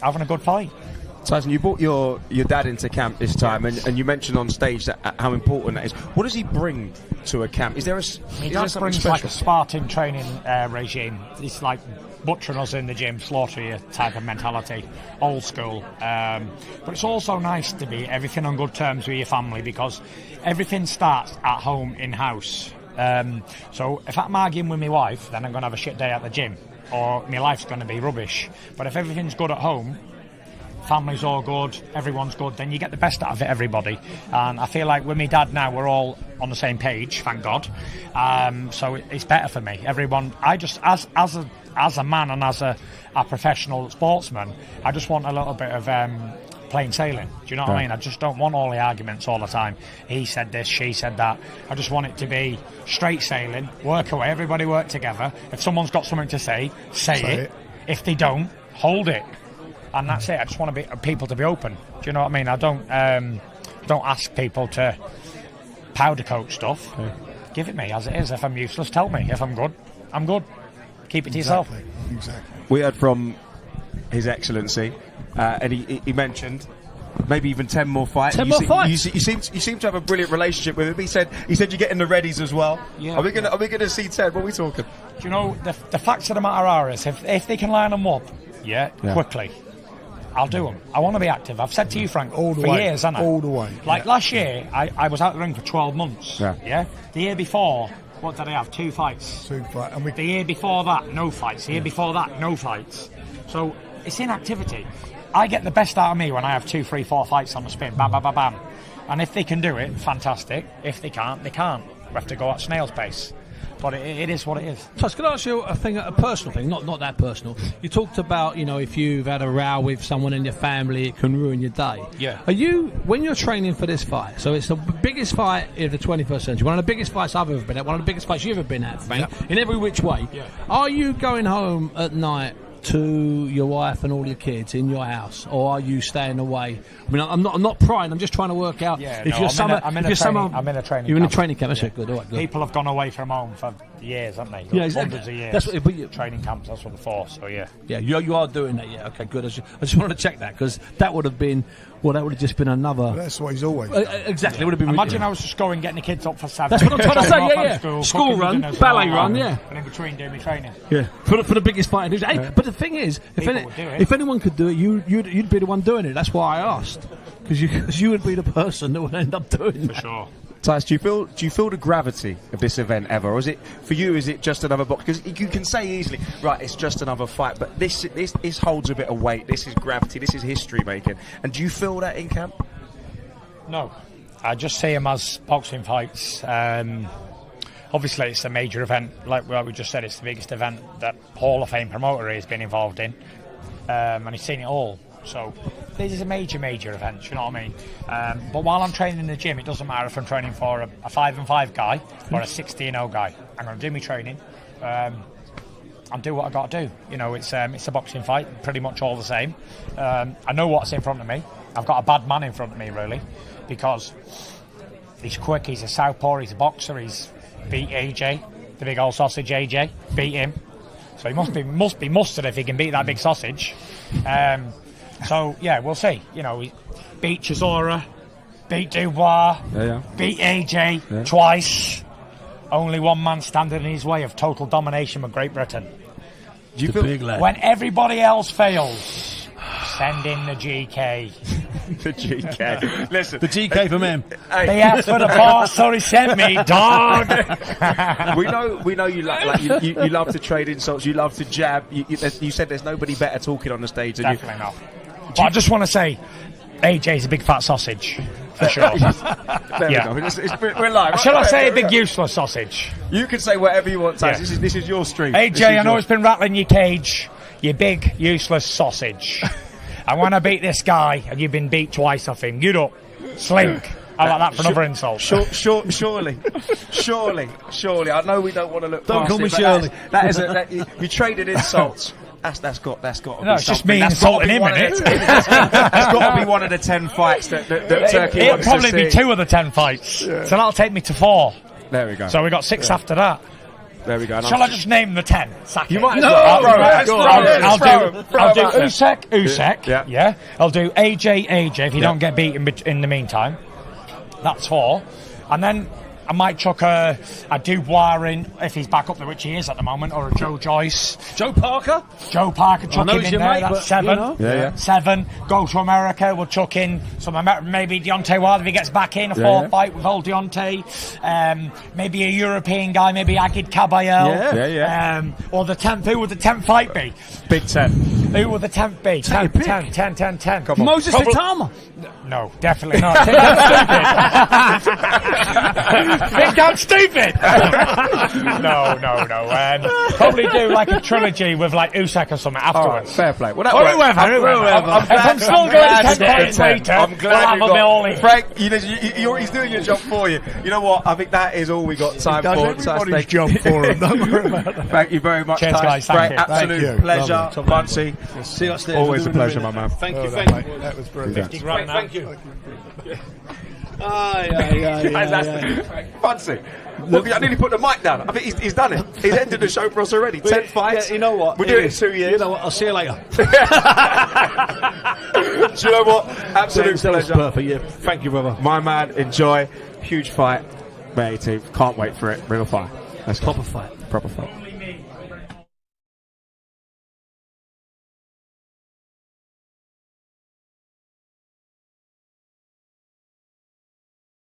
E: having a good fight.
C: Tyson, you brought your dad into camp this time, and you mentioned on stage that how important that is. What does he bring to a camp? Is there
E: He brings
C: special?
E: like a Spartan training regime. It's like butchering us in the gym, slaughter you type of mentality, old school. But it's also nice to be everything on good terms with your family, because everything starts at home, in-house. So if I'm arguing with my wife, then I'm going to have a shit day at the gym, or my life's going to be rubbish. But if everything's good at home, family's all good, everyone's good, then you get the best out of it, everybody. And I feel like with my dad now, we're all on the same page, thank God. So it's better for me. Everyone, I just, as a man and as a professional sportsman, I just want a little bit of plain sailing. Do you know what I mean? I just don't want all the arguments all the time. He said this, she said that. I just want it to be straight sailing, work away, everybody work together. If someone's got something to say it. If they don't, hold it. And that's it. I just want people to be open. Do you know what I mean? I don't ask people to powder coat stuff. Give it me as it is. If I'm useless, tell me. If I'm good, I'm good. Keep it to yourself.
K: Exactly.
C: We heard from His Excellency, and he mentioned maybe even 10 more fights.
A: 10 more fights.
C: You seem to have a brilliant relationship with him. He said you're getting the readies as well.
E: Yeah.
C: Are we gonna see 10? What are we talking?
E: Do you know the facts of the matter are is if they can line them up, quickly, I'll do them. I want to be active. I've said to you, Frank, for years, haven't I?
K: All the way.
E: Like last year, I was out the ring for 12 months. Yeah. The year before, what did I have? 2 fights.
K: 2 fights. And
E: the year before that, no fights. The year before that, no fights. So it's inactivity. I get the best out of me when I have 2, 3, 4 fights on the spin. Bam, bam, bam, bam. And if they can do it, fantastic. If they can't, they can't. We have to go at snail's pace. But it is what it is.
A: Plus, can I ask you a personal thing, not that personal? You talked about, if you've had a row with someone in your family, it can ruin your day.
E: Yeah.
A: Are you, when you're training for this fight, so it's the biggest fight of the 21st century, one of the biggest fights I've ever been at, one of the biggest fights you've ever been at, Frank, in every which way.
E: Yeah.
A: Are you going home at night to your wife and all your kids in your house, or are you staying away? I mean, I'm not prying. I'm just trying to work out
E: I'm in a training.
A: You're in a training camp. That's good. All right, good.
E: People have gone away from home for years, haven't they?
A: Yeah, exactly.
E: Hundreds of years.
A: That's what,
E: training camps. That's what they're for. So yeah.
A: Yeah, you are doing that. Yeah. Okay, good. I just wanted to check that, because that would have been. Well, that would have just been another.
K: But that's what he's always done.
A: Exactly. It would have been.
E: Imagine I was just going getting the kids up for 7.
A: That's what I'm trying to say. Yeah. School run, ballet run. Yeah.
E: And in between doing my training.
A: Yeah. For the biggest fight. Hey, but the thing is, if anyone could do it, you'd be the one doing it. That's why I asked, because you would be the person that would end up doing it.
E: For sure.
C: Tyson, do you feel the gravity of this event ever, or is it for you? Is it just another box? Because you can say easily, right, it's just another fight, but this holds a bit of weight. This is gravity. This is history making. And do you feel that in camp?
E: No, I just see them as boxing fights. Obviously, it's a major event. Like we just said, it's the biggest event that Hall of Fame promoter has been involved in, and he's seen it all. So this is a major event, you know what I mean? But while I'm training in the gym, it doesn't matter if I'm training for a 5-5 guy or a 60-0 guy. I'm going to do my training and do what I got to do. It's a boxing fight, pretty much all the same. I know what's in front of me. I've got a bad man in front of me, really, because he's quick, he's a southpaw, he's a boxer, he's beat AJ, the big old sausage AJ, beat him. So he must be mustard if he can beat that big sausage. So, yeah, we'll see. He beat Chisora, beat Dubois, beat AJ twice. Only one man standing in his way of total domination with Great Britain.
C: Do you feel
A: big lad.
E: When everybody else fails, send in the GK.
C: The GK. Listen.
A: The GK from him.
E: They asked for the boss, so he sent me, dog.
C: we know you love to trade insults. You love to jab. You said there's nobody better talking on the stage than
E: Definitely not. But I just want to say, AJ's a big fat sausage, for sure.
C: There we go. We're live.
E: Shall I say a big useless sausage?
C: You can say whatever you want, Tyson. Yeah. This is your stream.
E: AJ, I know it's been rattling your cage, you big useless sausage. I want to beat this guy, and you've been beat twice off him. Get up. Slink. How about that for another insult?
C: Surely. I know we don't want to look.
A: Don't
C: past
A: call me
C: it,
A: Shirley.
C: You traded insults. That's got to be.
E: No, it's just me insulting him, isn't it?
C: That's got to be one of the 10 fights that Turkey
E: It'll
C: wants
E: probably
C: to
E: be
C: see.
E: 2 of the 10 fights. Yeah. So that'll take me to 4.
C: There we go.
E: So we got 6 after that.
C: There we go.
E: Shall I just name the 10?
C: You might as
E: No,
C: well.
E: I'll do Usyk. Yeah. I'll do AJ if you don't get beaten in the meantime. That's 4. And then I might chuck a Dubois in if he's back up there, which he is at the moment, or a Joe Joyce.
A: Joe Parker,
E: chuck him in there.
A: Mate,
E: that's 7.
C: Yeah.
E: 7. Go to America. We'll chuck in some maybe Deontay Wilder if he gets back in a 4th fight with old Deontay. Maybe a European guy, maybe Agid Kabayel. Or the 10th. Who would the 10th fight be?
C: Big 10.
E: Who would the 10th be? 10.
C: Come on.
A: Moses Itama.
E: No, definitely not. Think I'm stupid. No. Probably do like a trilogy with like Usyk or something afterwards.
C: Fair play. Well,
E: whoever. If I'm still going 10 points later,
C: I'm glad
E: we'll have them all in.
C: Frank, he's doing your job for you. You know what? I think that is all we got time for.
K: Everybody's job for him. Don't worry about that.
C: Thank you very much,
E: Cheers, guys.
C: Frank.
E: Thank you.
C: Absolute pleasure. Bunsey.
A: See you upstairs.
C: Always a pleasure, my man.
A: Thank you.
K: That was brilliant.
E: 50 grand now.
A: Thank you.
C: Bunsey. Look, I nearly put the mic down. I think he's done it. He's ended the show for us already. 10 fights.
A: Yeah, you know what?
C: We're doing it in 2 years.
A: You know what? I'll see you later.
C: Do you know what? Absolute pleasure.
A: Perfect. Yeah. Thank you, brother.
C: My man, enjoy. Huge fight. May 18th. Can't wait for it. Ring of Fire. Let's go.
A: Proper fight.
C: Proper fight.